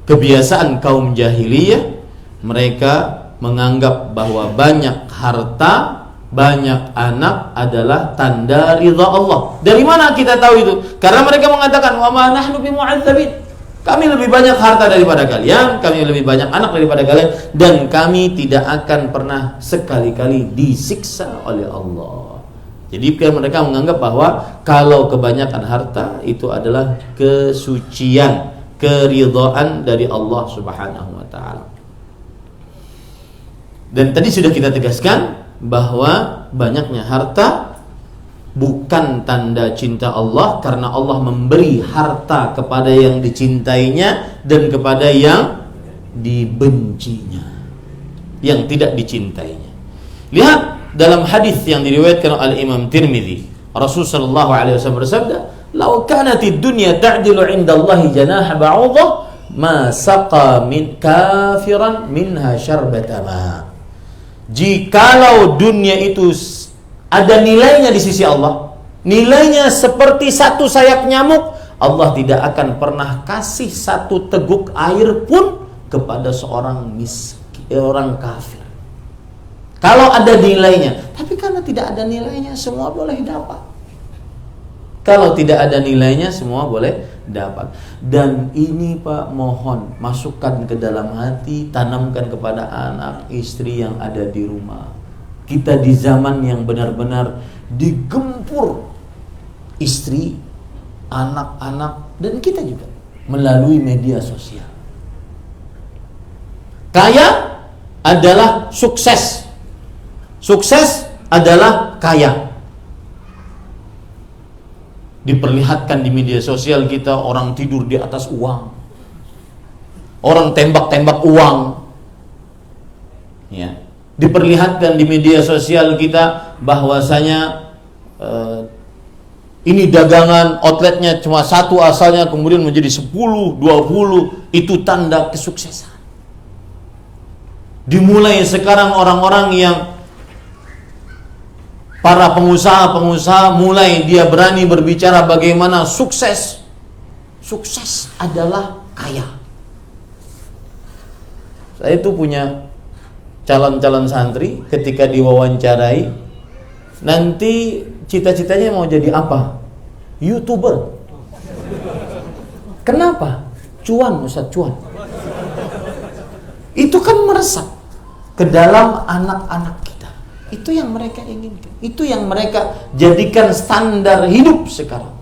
kebiasaan kaum jahiliyah, mereka menganggap bahwa banyak harta, banyak anak adalah tanda ridha Allah. Dari mana kita tahu itu? Karena mereka mengatakan, wa ma nahnu bimu'adzabin. Kami lebih banyak harta daripada kalian, kami lebih banyak anak daripada kalian, dan kami tidak akan pernah sekali-kali disiksa oleh Allah. Jadi mereka menganggap bahwa kalau kebanyakan harta itu adalah kesucian, keridhaan dari Allah Subhanahu wa taala. Dan tadi sudah kita tegaskan bahwa banyaknya harta bukan tanda cinta Allah, karena Allah memberi harta kepada yang dicintainya dan kepada yang dibencinya, yang tidak dicintainya. Lihat dalam hadis yang diriwayatkan oleh Imam Tirmidzi, Rasul sallallahu alaihi wasallam bersabda, "Lau kanatid dunya ta'dilu 'inda Allahi janaha ba'udah, ma saqa min kafiran minha syarbata ma." Jikalau dunia itu ada nilainya di sisi Allah, nilainya seperti satu sayap nyamuk, Allah tidak akan pernah kasih satu teguk air pun kepada seorang miskin, orang kafir. Kalau ada nilainya, tapi karena tidak ada nilainya, semua boleh dapat. Kalau tidak ada nilainya, semua boleh dapat. Dan ini Pak, mohon masukkan ke dalam hati, tanamkan kepada anak, istri yang ada di rumah. Kita di zaman yang benar-benar digempur istri, anak-anak, dan kita juga melalui media sosial. Kaya adalah sukses. Sukses adalah kaya. Diperlihatkan di media sosial kita, orang tidur di atas uang, orang tembak-tembak uang, ya. Diperlihatkan di media sosial kita bahwasanya ini dagangan outletnya cuma satu asalnya, kemudian menjadi 10, 20, itu tanda kesuksesan. Dimulai sekarang orang-orang yang para pengusaha mulai dia berani berbicara bagaimana sukses. Sukses adalah kaya. Saya itu punya calon-calon santri, ketika diwawancarai, nanti cita-citanya mau jadi apa? YouTuber. Kenapa? Cuan, Ustaz, cuan. Itu kan meresap ke dalam anak-anak kita. Itu yang mereka inginkan. Itu yang mereka jadikan standar hidup sekarang.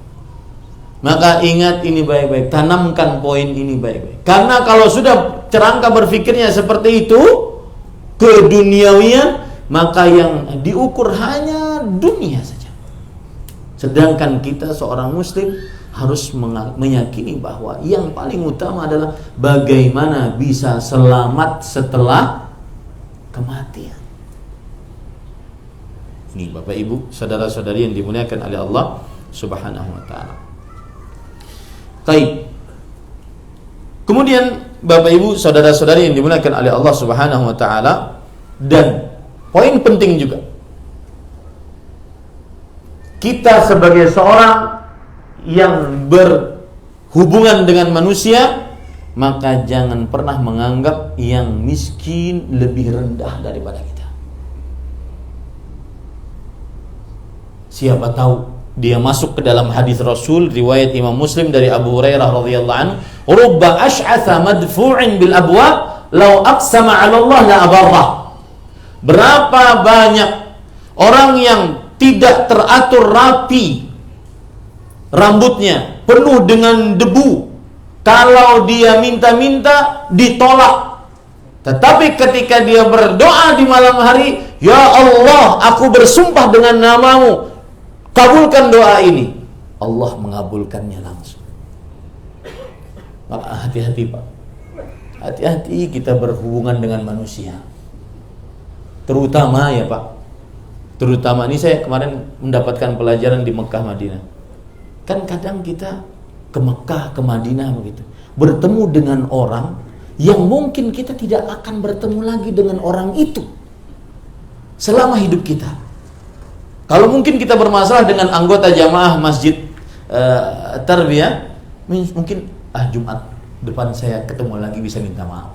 Maka ingat ini baik-baik, tanamkan poin ini baik-baik. Karena kalau sudah kerangka berpikirnya seperti itu, keduniawian, maka yang diukur hanya dunia saja. Sedangkan kita seorang muslim harus meyakini bahwa yang paling utama adalah bagaimana bisa selamat setelah kematian. Ini Bapak Ibu, saudara-saudari yang dimuliakan oleh Allah Subhanahu wa taala. Baik. Kemudian Bapak Ibu, saudara-saudari yang dimuliakan oleh Allah Subhanahu wa taala, dan poin penting juga, kita sebagai seorang yang berhubungan dengan manusia, maka jangan pernah menganggap yang miskin lebih rendah daripada kita. Siapa tahu dia masuk ke dalam hadis Rasul riwayat Imam Muslim dari Abu Hurairah radhiyallahu anhu, "Rubba ash'atha madfu'in bil abwab, law aqsama 'ala Allah la abarrah." Berapa banyak orang yang tidak teratur rapi rambutnya, penuh dengan debu. Kalau dia minta-minta ditolak. Tetapi ketika dia berdoa di malam hari, "Ya Allah, aku bersumpah dengan namamu, kabulkan doa ini." Allah mengabulkannya langsung. Maka hati-hati Pak. Hati-hati kita berhubungan dengan manusia. Terutama ya Pak. Terutama ini saya kemarin mendapatkan pelajaran di Mekah Madinah. Kan kadang kita ke Mekah, ke Madinah begitu, bertemu dengan orang yang mungkin kita tidak akan bertemu lagi dengan orang itu selama hidup kita. Kalau mungkin kita bermasalah dengan anggota jamaah masjid tarbiyah, mungkin Jumat depan saya ketemu lagi bisa minta maaf.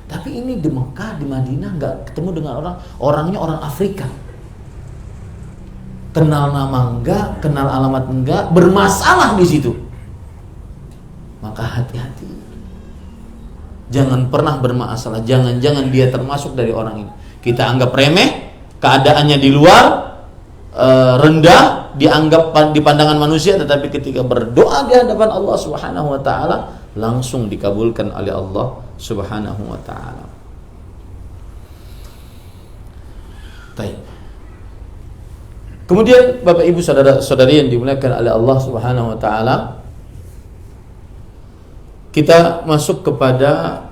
Tapi ini di Mekah, di Madinah nggak ketemu dengan orangnya orang Afrika. Kenal nama enggak, kenal alamat enggak, bermasalah di situ. Maka hati-hati. Jangan pernah bermasalah, jangan-jangan dia termasuk dari orang ini. Kita anggap remeh, keadaannya di luar rendah, dianggap di pandangan manusia, tetapi ketika berdoa di hadapan Allah Subhanahu wa taala langsung dikabulkan oleh Allah Subhanahu wa taala. Baik. Kemudian Bapak Ibu saudara-saudari yang dimuliakan oleh Allah Subhanahu wa taala, kita masuk kepada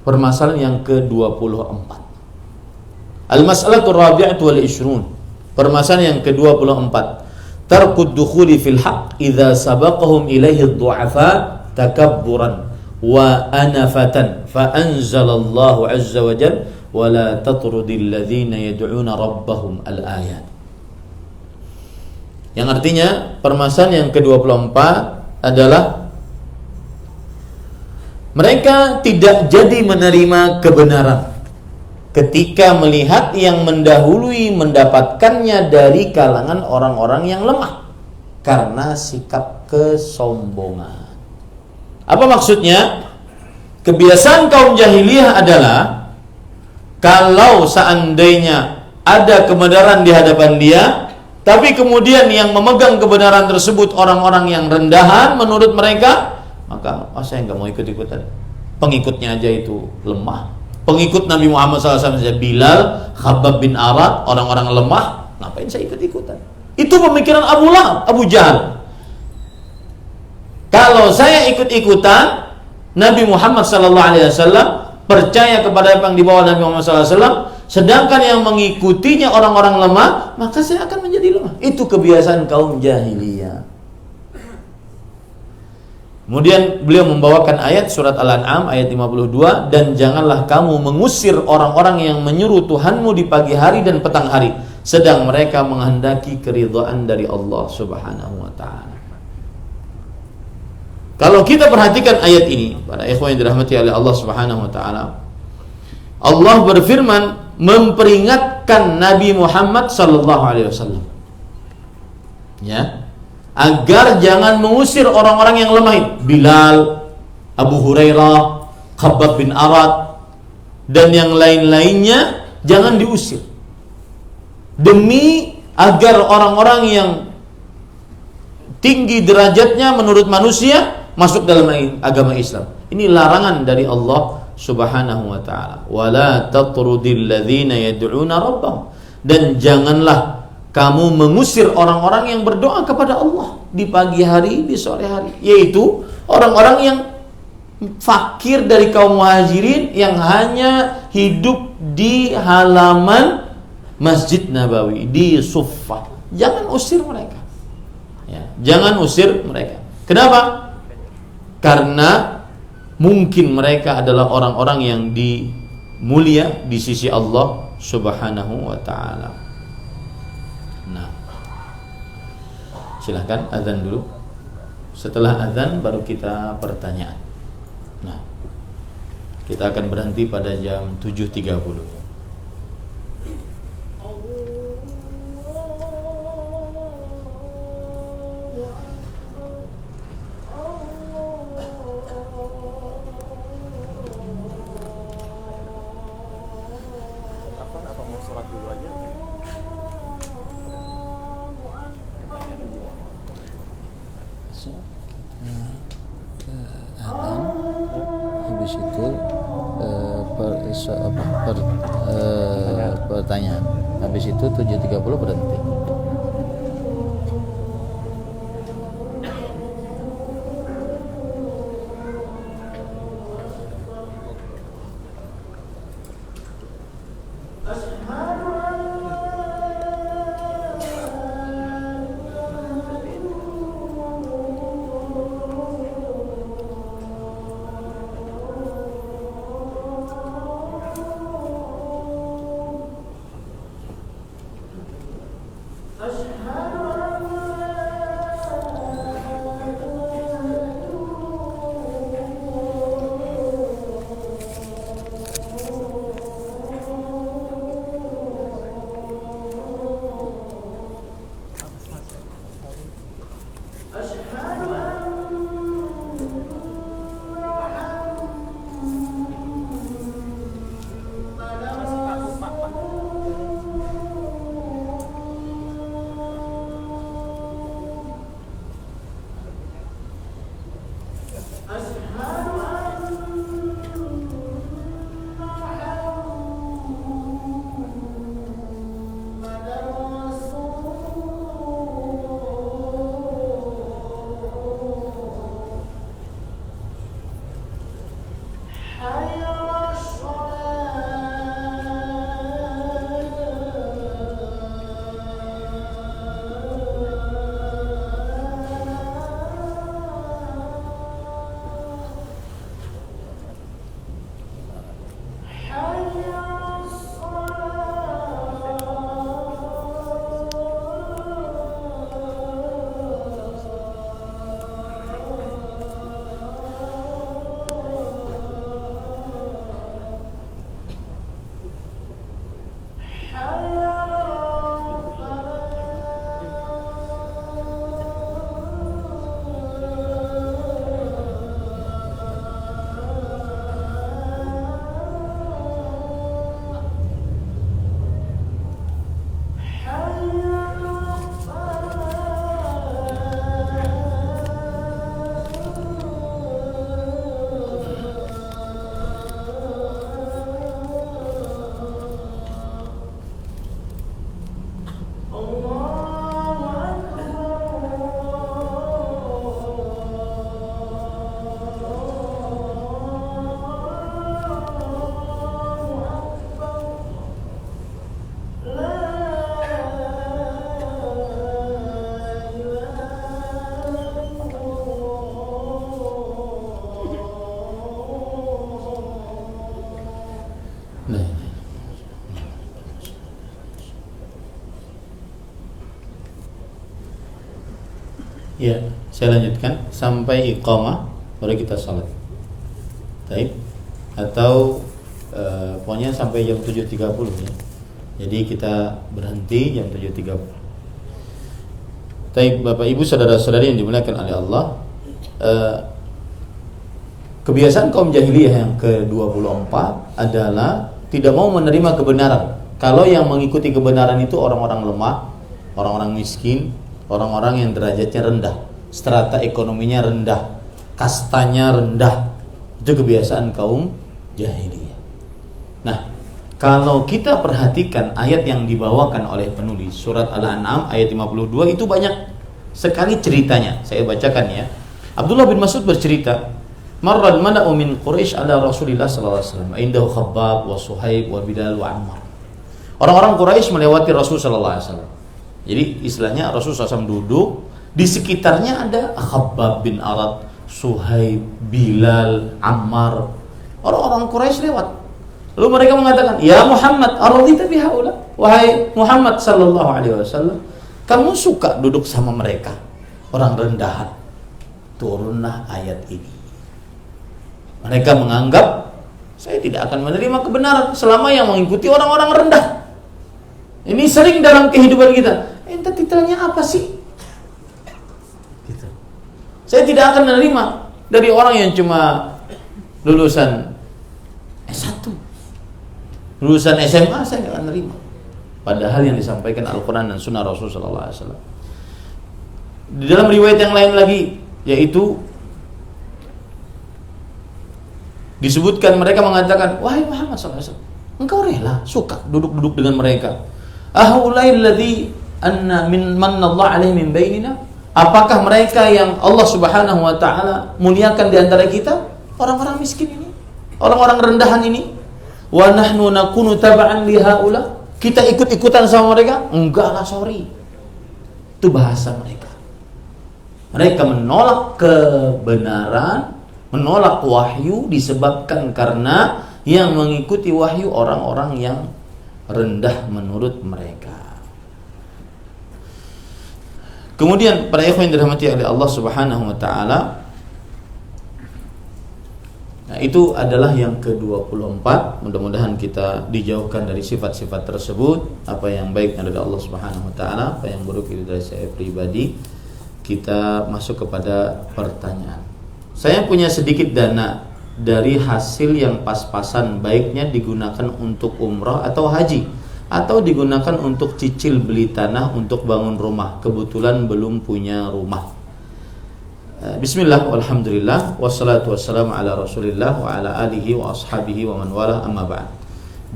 permasalahan yang ke-24. Al-mas'alatu rabi'atu wal 20. Permasalahan yang ke-24. Tarkud dukhuli fil haqq idza sabaqahum ilaihi ad-du'afa takabburan wa anafatan fa anzalallahu 'azza wa jalla wala tatrudil ladzina yad'una rabbahum al-ayat. Yang artinya permasalahan yang ke-24 adalah mereka tidak jadi menerima kebenaran ketika melihat yang mendahului mendapatkannya dari kalangan orang-orang yang lemah karena sikap kesombongan. Apa maksudnya? Kebiasaan kaum jahiliyah adalah kalau seandainya ada kebenaran di hadapan dia, tapi kemudian yang memegang kebenaran tersebut orang-orang yang rendahan menurut mereka, maka saya nggak mau ikut-ikutan. Pengikutnya aja itu lemah. Pengikut Nabi Muhammad SAW, Bilal, Khabbab bin Arad, orang-orang lemah, ngapain saya ikut-ikutan? Itu pemikiran Abu Lahab, Abu Jahal. Kalau saya ikut-ikutan, Nabi Muhammad SAW percaya kepada apa yang dibawa Nabi Muhammad SAW, sedangkan yang mengikutinya orang-orang lemah, maka saya akan menjadi lemah. Itu kebiasaan kaum jahiliyah. Kemudian beliau membawakan ayat surat Al-An'am ayat 52, dan janganlah kamu mengusir orang-orang yang menyuruh Tuhanmu di pagi hari dan petang hari, sedang mereka menghendaki keridhaan dari Allah Subhanahu wa taala. Kalau kita perhatikan ayat ini, para ikhwan yang dirahmati oleh Allah Subhanahu wa taala, Allah berfirman memperingatkan Nabi Muhammad sallallahu alaihi wasallam, ya, agar jangan mengusir orang-orang yang lemah ini. Bilal, Abu Hurairah, Khabbab bin Arad, dan yang lain-lainnya jangan diusir, demi agar orang-orang yang tinggi derajatnya menurut manusia masuk dalam agama Islam. Ini larangan dari Allah Subhanahu wa taala. Wala tatrudil ladzina yad'una rabbahum, dan janganlah kamu mengusir orang-orang yang berdoa kepada Allah di pagi hari, di sore hari, yaitu orang-orang yang fakir dari kaum muhajirin yang hanya hidup di halaman Masjid Nabawi, di Suffah. Jangan usir mereka, ya, jangan usir mereka. Kenapa? Karena mungkin mereka adalah orang-orang yang mulia di sisi Allah Subhanahu wa taala. Nah, silahkan azan dulu. Setelah azan baru kita pertanyaan. Nah, kita akan berhenti pada jam 7.30. Apa mau sholat dulu aja? Adhan, habis itu pertanyaan, habis itu 7.30 berhenti. Ya, saya lanjutkan sampai iqamah baru kita salat. Baik. Atau pokoknya sampai jam 7.30 ya. Jadi kita berhenti jam 7.30. Baik, Bapak Ibu saudara-saudari yang dimuliakan oleh Allah, kebiasaan kaum jahiliyah yang ke-24 adalah tidak mau menerima kebenaran. Kalau yang mengikuti kebenaran itu orang-orang lemah, orang-orang miskin, orang-orang yang derajatnya rendah, strata ekonominya rendah, kastanya rendah. Itu kebiasaan kaum jahiliyah. Nah, kalau kita perhatikan ayat yang dibawakan oleh penulis surat Al-An'am ayat 52 itu banyak sekali ceritanya. Saya bacakan ya. Abdullah bin Mas'ud bercerita, "Marrad mala'u min Quraisy ala Rasulillah sallallahu alaihi wasallam, indahu Khabbab wa Suhaib wa Bilal wa Ammar." Orang-orang Quraisy melewati Rasul sallallahu alaihi wasallam. Jadi istilahnya Rasul SAW duduk, di sekitarnya ada Khabbab bin Arad, Suhaib, Bilal, Ammar. Orang-orang Quraisy lewat. Lalu mereka mengatakan, "Ya Muhammad, aradita bihaula?" Wahai Muhammad sallallahu alaihi wasallam, kamu suka duduk sama mereka, orang rendahan. turunlah ayat ini. Mereka menganggap saya tidak akan menerima kebenaran selama yang mengikuti orang-orang rendah. Ini sering dalam kehidupan kita. Ente titelnya apa sih? Gitu. Saya tidak akan menerima dari orang yang cuma lulusan S1, lulusan SMA, saya tidak akan menerima. Padahal yang disampaikan Al-Quran dan Sunnah Rasulullah SAW. Di dalam riwayat yang lain lagi, yaitu disebutkan mereka mengatakan, wahai Muhammad SAW, engkau rela suka duduk-duduk dengan mereka. Ahulail ladzi anna min manallahu alaihi min bainina? Apakah mereka yang Allah Subhanahu wa taala muliakan di antara kita? Orang-orang miskin ini, orang-orang rendahan ini. Wa nahnu nakunu tab'an li haula? Kita ikut-ikutan sama mereka? Enggak lah, sorry. Itu bahasa mereka. Mereka menolak kebenaran, menolak wahyu disebabkan karena yang mengikuti wahyu orang-orang yang rendah menurut mereka. Kemudian para ikhwan yang dirahmati oleh Allah Subhanahu wa taala, nah itu adalah yang ke-24. Mudah-mudahan kita dijauhkan dari sifat-sifat tersebut. Apa yang baik dari Allah Subhanahu wa taala, apa yang buruk itu dari saya pribadi. Kita masuk kepada pertanyaan. Saya punya sedikit dana dari hasil yang pas-pasan, baiknya digunakan untuk umrah atau haji, atau digunakan untuk cicil beli tanah untuk bangun rumah. Kebetulan belum punya rumah. Bismillah, walhamdulillah, wassalatu wassalamu ala rasulillah wa ala alihi wa ashabihi wa man wala, amma ba'd.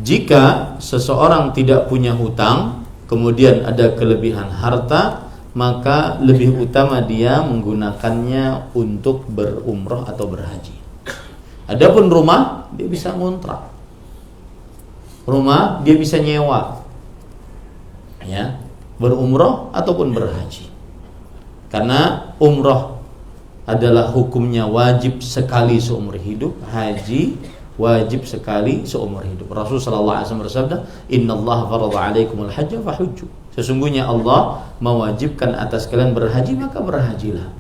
Jika seseorang tidak punya hutang, kemudian ada kelebihan harta, maka lebih utama dia menggunakannya untuk berumrah atau berhaji. Adapun rumah, dia bisa ngontrak. Rumah dia bisa nyewa, ya, berumrah ataupun berhaji. Karena umrah adalah hukumnya wajib sekali seumur hidup, haji wajib sekali seumur hidup. Rasulullah sallallahu alaihi wasallam bersabda, "Innallaha farada 'alaikumul hajja fahujju." Sesungguhnya Allah mewajibkan atas kalian berhaji, maka berhajilah.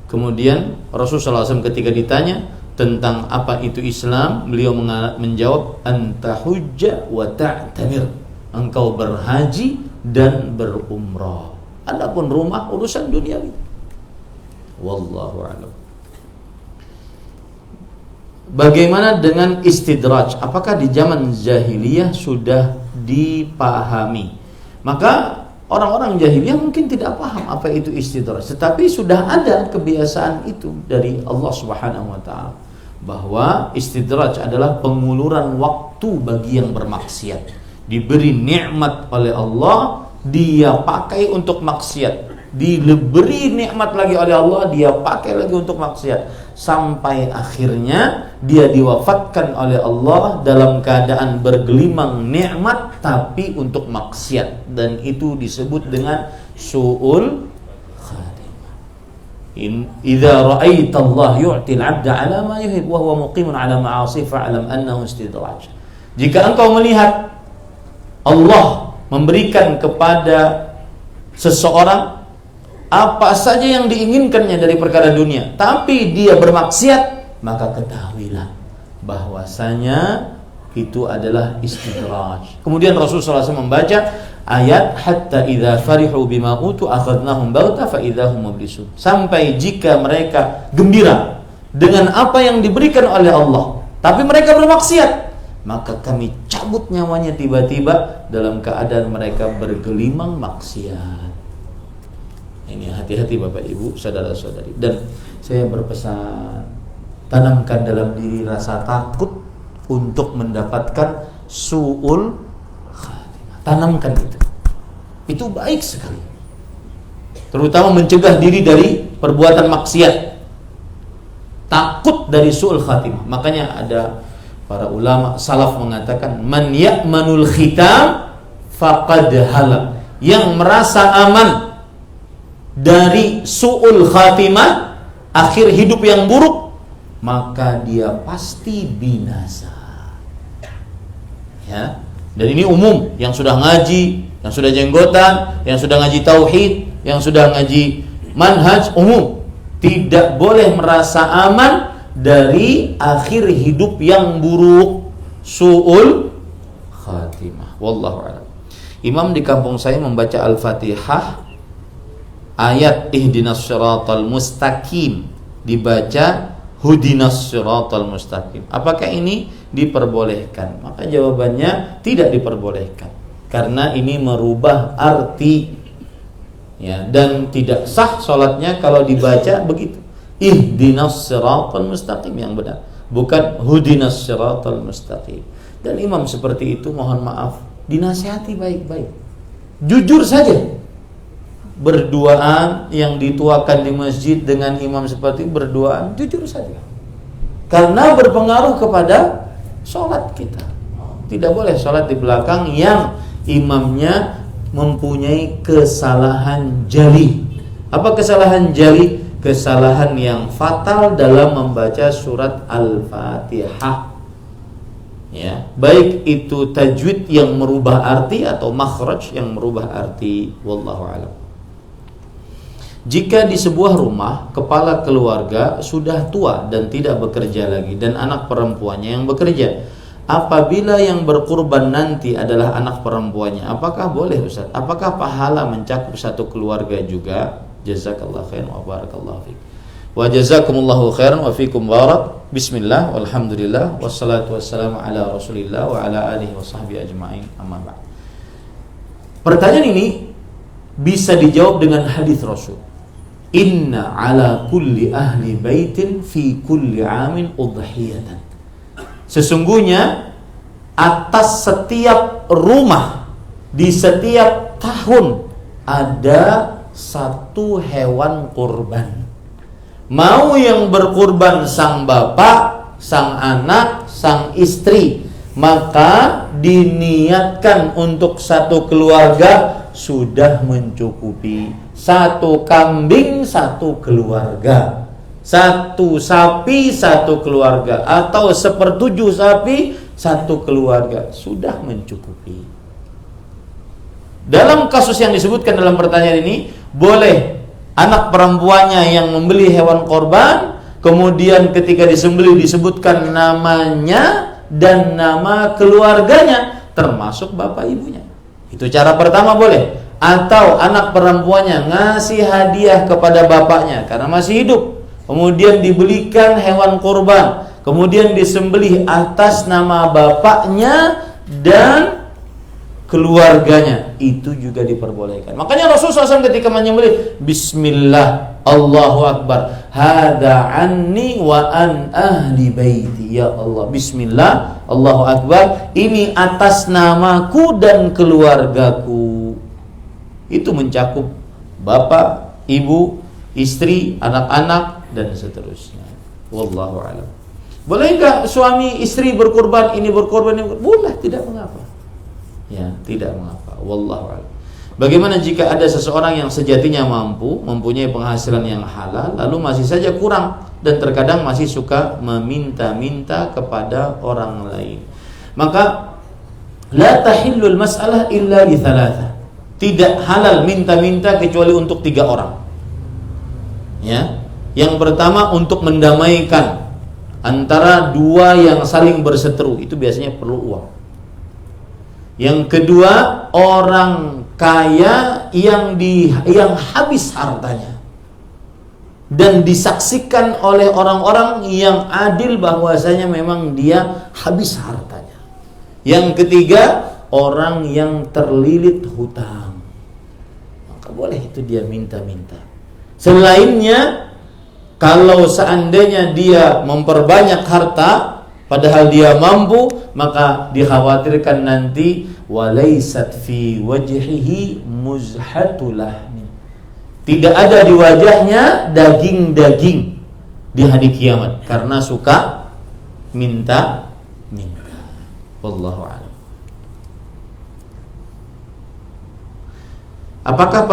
Kemudian Rasulullah SAW ketika ditanya tentang apa itu Islam, beliau menjawab, anta hujja wa ta'tamir, engkau berhaji dan berumrah. Adapun rumah urusan duniawi. Wallahu a'lam. Bagaimana dengan istidraj? Apakah di zaman jahiliyah sudah dipahami? Maka orang-orang jahiliyah mungkin tidak paham apa itu istidraj, tetapi sudah ada kebiasaan itu dari Allah Subhanahu wa taala, bahwa istidraj adalah penguluran waktu bagi yang bermaksiat. Diberi nikmat oleh Allah, dia pakai untuk maksiat. Diberi nikmat lagi oleh Allah, dia pakai lagi untuk maksiat, sampai akhirnya dia diwafatkan oleh Allah dalam keadaan bergelimang nikmat tapi untuk maksiat, dan itu disebut dengan su'ul khatimah. Idza ra'aita Allah yu'ti al-'abda 'ala ma yuhib wa huwa muqimun 'ala ma'asi fa'lam annahu istidraj. Jika engkau melihat Allah memberikan kepada seseorang apa saja yang diinginkannya dari perkara dunia, tapi dia bermaksiat, maka ketahuilah bahwasanya itu adalah istidraj. Kemudian Rasulullah SAW membaca ayat hatta idza farihu bima utu akhadnahum bauta fa idzahum mublisun, sampai jika mereka gembira dengan apa yang diberikan oleh Allah tapi mereka bermaksiat, maka kami cabut nyawanya tiba-tiba dalam keadaan mereka bergelimang maksiat. Ini hati-hati Bapak Ibu, saudara-saudari. Dan saya berpesan, tanamkan dalam diri rasa takut untuk mendapatkan su'ul khatimah. Tanamkan itu. Itu baik sekali. Terutama mencegah diri dari perbuatan maksiat. Takut dari su'ul khatimah. Makanya ada para ulama salaf mengatakan, man ya'manul khitam faqad halak. Yang merasa aman dari su'ul khatimah, akhir hidup yang buruk, maka dia pasti binasa. Ya. Dan ini umum, yang sudah ngaji, yang sudah jenggotan, yang sudah ngaji tauhid, yang sudah ngaji manhaj, umum. tidak boleh merasa aman dari akhir hidup yang buruk, su'ul khatimah. Wallahu a'lam. Imam di kampung saya membaca Al-Fatihah, ayat ihdinas siratal mustaqim dibaca hudinas siratal mustaqim. Apakah ini diperbolehkan? Maka jawabannya tidak diperbolehkan, karena ini merubah arti, ya, dan tidak sah sholatnya kalau dibaca begitu. Ihdinas siratal mustaqim yang benar, bukan hudinas siratal mustaqim. Dan imam seperti itu, mohon maaf, dinasihati baik-baik, jujur saja. Berduaan yang dituakan di masjid dengan imam seperti itu, berduaan jujur saja, karena berpengaruh kepada sholat kita. Tidak boleh sholat di belakang yang imamnya mempunyai kesalahan jali. Apa kesalahan jali? Kesalahan yang fatal dalam membaca surat Al-Fatihah, ya, baik itu tajwid yang merubah arti atau makhraj yang merubah arti. Wallahu a'lam. Jika di sebuah rumah kepala keluarga sudah tua dan tidak bekerja lagi, dan anak perempuannya yang bekerja, apabila yang berkurban nanti adalah anak perempuannya, apakah boleh Ustaz? Apakah pahala mencakup satu keluarga juga? Jazakallahu khairan wa barakallahu fiik. Wa jazakumullahu khairan wa fiikum barak. Bismillah, walhamdulillah, wassalatu wassalamu ala Rasulillah wa ala alihi wa sahbihi ajma'in. Amma ba'd. Pertanyaan ini bisa dijawab dengan hadis Rasul. Inna ala kulli ahli baitin fi kulli amin udhiyatan. Sesungguhnya atas setiap rumah di setiap tahun ada satu hewan kurban. Mau yang berkurban sang bapak, sang anak, sang istri, maka diniatkan untuk satu keluarga sudah mencukupi. Satu kambing satu keluarga, satu sapi satu keluarga, atau 1/7 sapi satu keluarga, sudah mencukupi. Dalam kasus yang disebutkan dalam pertanyaan ini, boleh anak perempuannya yang membeli hewan korban, kemudian ketika disembelih disebutkan namanya dan nama keluarganya, termasuk bapak ibunya. Itu cara pertama boleh. Atau anak perempuannya ngasih hadiah kepada bapaknya karena masih hidup, kemudian dibelikan hewan korban, kemudian disembelih atas nama bapaknya dan keluarganya, itu juga diperbolehkan. Makanya Rasulullah SAW ketika menyembelih, Bismillah, Allahu Akbar, hada anni wa an ahli baiti. Ya Allah, Bismillah, Allahu Akbar, ini atas namaku dan keluargaku. Itu mencakup bapak, ibu, istri, anak-anak, dan seterusnya. Wallahu a'lam. Boleh enggak suami istri berkorban, ini berkorban, ini berkorban? Boleh, tidak mengapa. Ya, tidak mengapa. Wallahu a'lam. Bagaimana jika ada seseorang yang sejatinya mampu, mempunyai penghasilan yang halal, lalu masih saja kurang dan terkadang masih suka meminta-minta kepada orang lain? Maka la tahillul mas'alah illa li thalatha. Tidak halal minta-minta kecuali untuk 3 orang. Ya. Yang pertama untuk mendamaikan antara dua yang saling berseteru, itu biasanya perlu uang. Yang kedua, orang kaya yang habis hartanya dan disaksikan oleh orang-orang yang adil bahwasanya memang dia habis hartanya. Yang ketiga, orang yang terlilit hutang. Maka boleh itu dia minta-minta. Selainnya, kalau seandainya dia memperbanyak harta padahal dia mampu, maka dikhawatirkan nanti walaysat fi wajhihi muzhatul lahmi. Tidak ada di wajahnya daging-daging di hari kiamat karena suka minta-minta. Wallahu a'lam. Apakah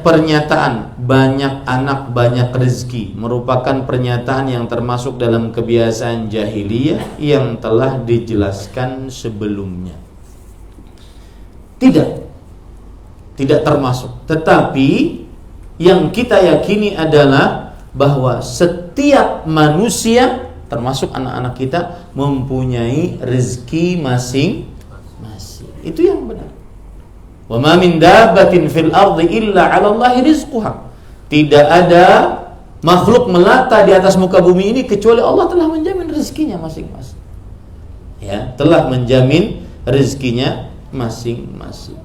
pernyataan banyak anak banyak rezeki merupakan pernyataan yang termasuk dalam kebiasaan jahiliyah yang telah dijelaskan sebelumnya? Tidak termasuk. Tetapi yang kita yakini adalah bahwa setiap manusia termasuk anak-anak kita mempunyai rezeki masing-masing. Itu yang benar. Wa ma min dabbatin fil ardi illa 'ala Allahi rizquha. Tidak ada makhluk melata di atas muka bumi ini kecuali Allah telah menjamin rezekinya masing-masing. Ya, telah menjamin rezekinya masing-masing.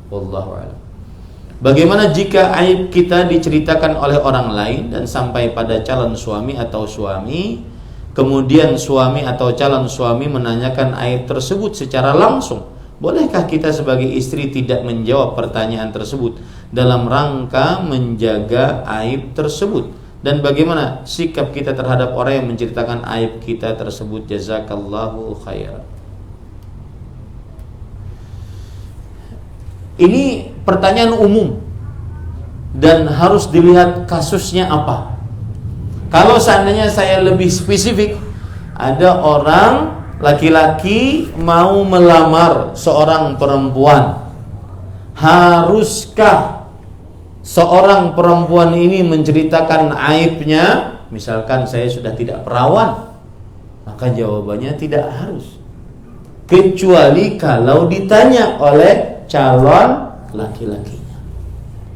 Wallahu a'lam. Bagaimana jika aib kita diceritakan oleh orang lain dan sampai pada calon suami atau suami, kemudian suami atau calon suami menanyakan aib tersebut secara langsung? Bolehkah kita sebagai istri tidak menjawab pertanyaan tersebut dalam rangka menjaga aib tersebut? Dan bagaimana sikap kita terhadap orang yang menceritakan aib kita tersebut? Jazakallahu khairan. Ini pertanyaan umum dan harus dilihat kasusnya apa. Kalau seandainya saya lebih spesifik, ada orang laki-laki mau melamar seorang perempuan, haruskah seorang perempuan ini menceritakan aibnya? Misalkan saya sudah tidak perawan, maka jawabannya tidak harus, kecuali kalau ditanya oleh calon laki-lakinya.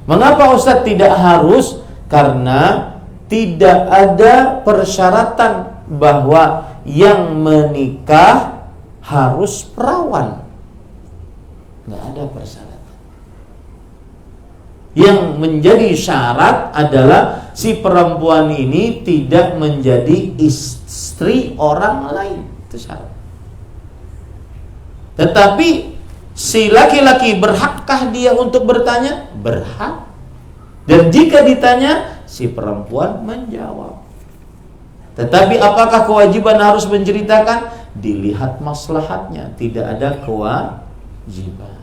Mengapa Ustaz tidak harus? Karena tidak ada persyaratan bahwa yang menikah harus perawan. Nggak ada persyaratan. Yang menjadi syarat adalah si perempuan ini tidak menjadi istri orang lain. Itu syarat. Tetapi si laki-laki berhakkah dia untuk bertanya? Berhak. Dan jika ditanya, si perempuan menjawab. Tetapi apakah kewajiban harus menceritakan? Dilihat maslahatnya. Tidak ada kewajiban.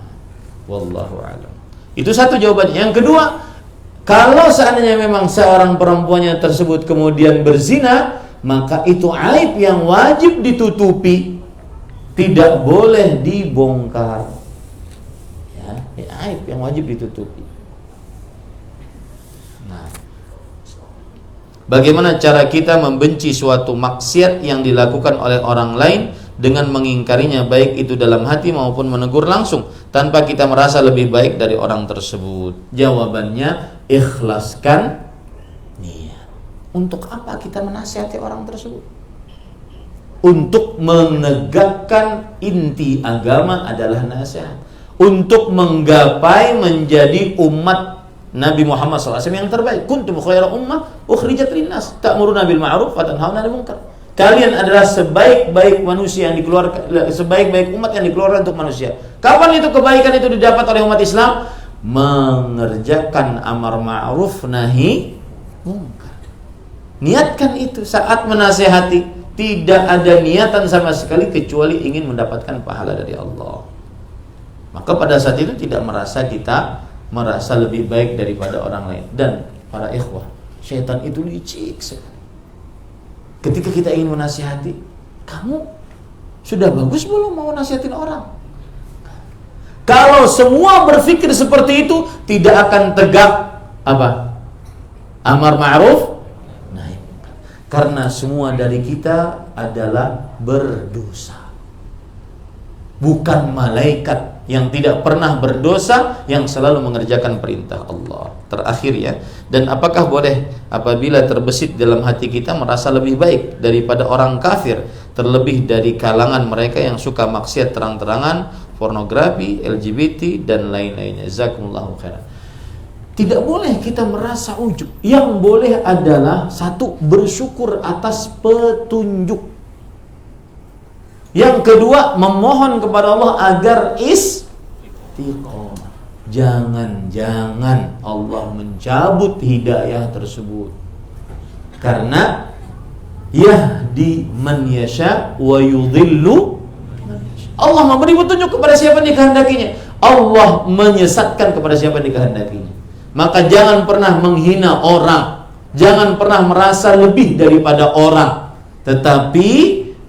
Wallahu a'lam. Itu satu jawabannya. Yang kedua, kalau seandainya memang seorang perempuannya tersebut kemudian berzina, maka itu aib yang wajib ditutupi, tidak boleh dibongkar. Aib yang wajib ditutupi. Nah, bagaimana cara kita membenci suatu maksiat yang dilakukan oleh orang lain dengan mengingkarinya, baik itu dalam hati maupun menegur langsung, tanpa kita merasa lebih baik dari orang tersebut? Jawabannya, ikhlaskan niat. Untuk apa kita menasihati orang tersebut? Untuk menegakkan inti agama adalah nasihat. Untuk menggapai menjadi umat Nabi Muhammad SAW yang terbaik. Kuntum khairu ummah ukhrijat linnas ta'muruna bil ma'ruf wa tanhauna 'anil munkar. Kalian adalah sebaik-baik manusia yang dikeluarkan, sebaik-baik umat yang dikeluarkan untuk manusia. Kapan itu kebaikan itu didapat oleh umat Islam? Mengerjakan amar ma'ruf nahi munkar. Niatkan itu saat menasihati. Tidak ada niatan sama sekali kecuali ingin mendapatkan pahala dari Allah. Maka pada saat itu tidak kita merasa lebih baik daripada orang lain. Dan para ikhwah, syaitan itu licik sekali. Ketika kita ingin menasihati, kamu sudah bagus belum mau nasihatin orang? Kalau semua berpikir seperti itu, tidak akan tegak apa? Amar ma'ruf nahi munkar. Karena semua dari kita adalah berdosa. Bukan malaikat yang tidak pernah berdosa, yang selalu mengerjakan perintah Allah. Terakhir ya, dan apakah boleh apabila terbesit dalam hati kita merasa lebih baik daripada orang kafir, terlebih dari kalangan mereka yang suka maksiat terang-terangan, pornografi, LGBT dan lain-lainnya? Jazakumullahu khairan. Tidak boleh kita merasa ujub. Yang boleh adalah satu, bersyukur atas petunjuk. Yang kedua, memohon kepada Allah agar istiqomah. Jangan-jangan Allah mencabut hidayah tersebut. Karena yahdi man yasha wa yudhillu man yasha. Allah memberi petunjuk kepada siapa yang dikehendakinya. Allah menyesatkan kepada siapa yang dikehendakinya. Maka jangan pernah menghina orang. Jangan pernah merasa lebih daripada orang. Tetapi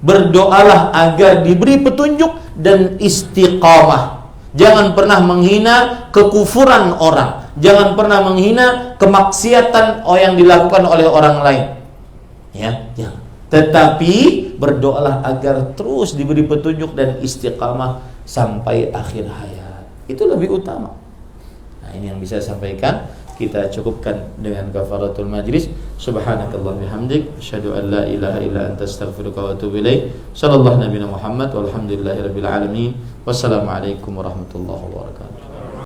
berdoalah agar diberi petunjuk dan istiqamah. Jangan pernah menghina kekufuran orang. Jangan pernah menghina kemaksiatan yang dilakukan oleh orang lain. Ya, jangan. Tetapi berdoalah agar terus diberi petunjuk dan istiqamah sampai akhir hayat. Itu lebih utama. Nah, ini yang bisa saya sampaikan. Kita cukupkan dengan kafaratul majlis. Subhanakallah bihamdik, asyhadu an la ilaha illa anta astaghfiruka wa atubu ilaik. Sallallahu nabiyana Muhammad walhamdulillahirabbil alamin. Wassalamualaikum warahmatullahi wabarakatuh.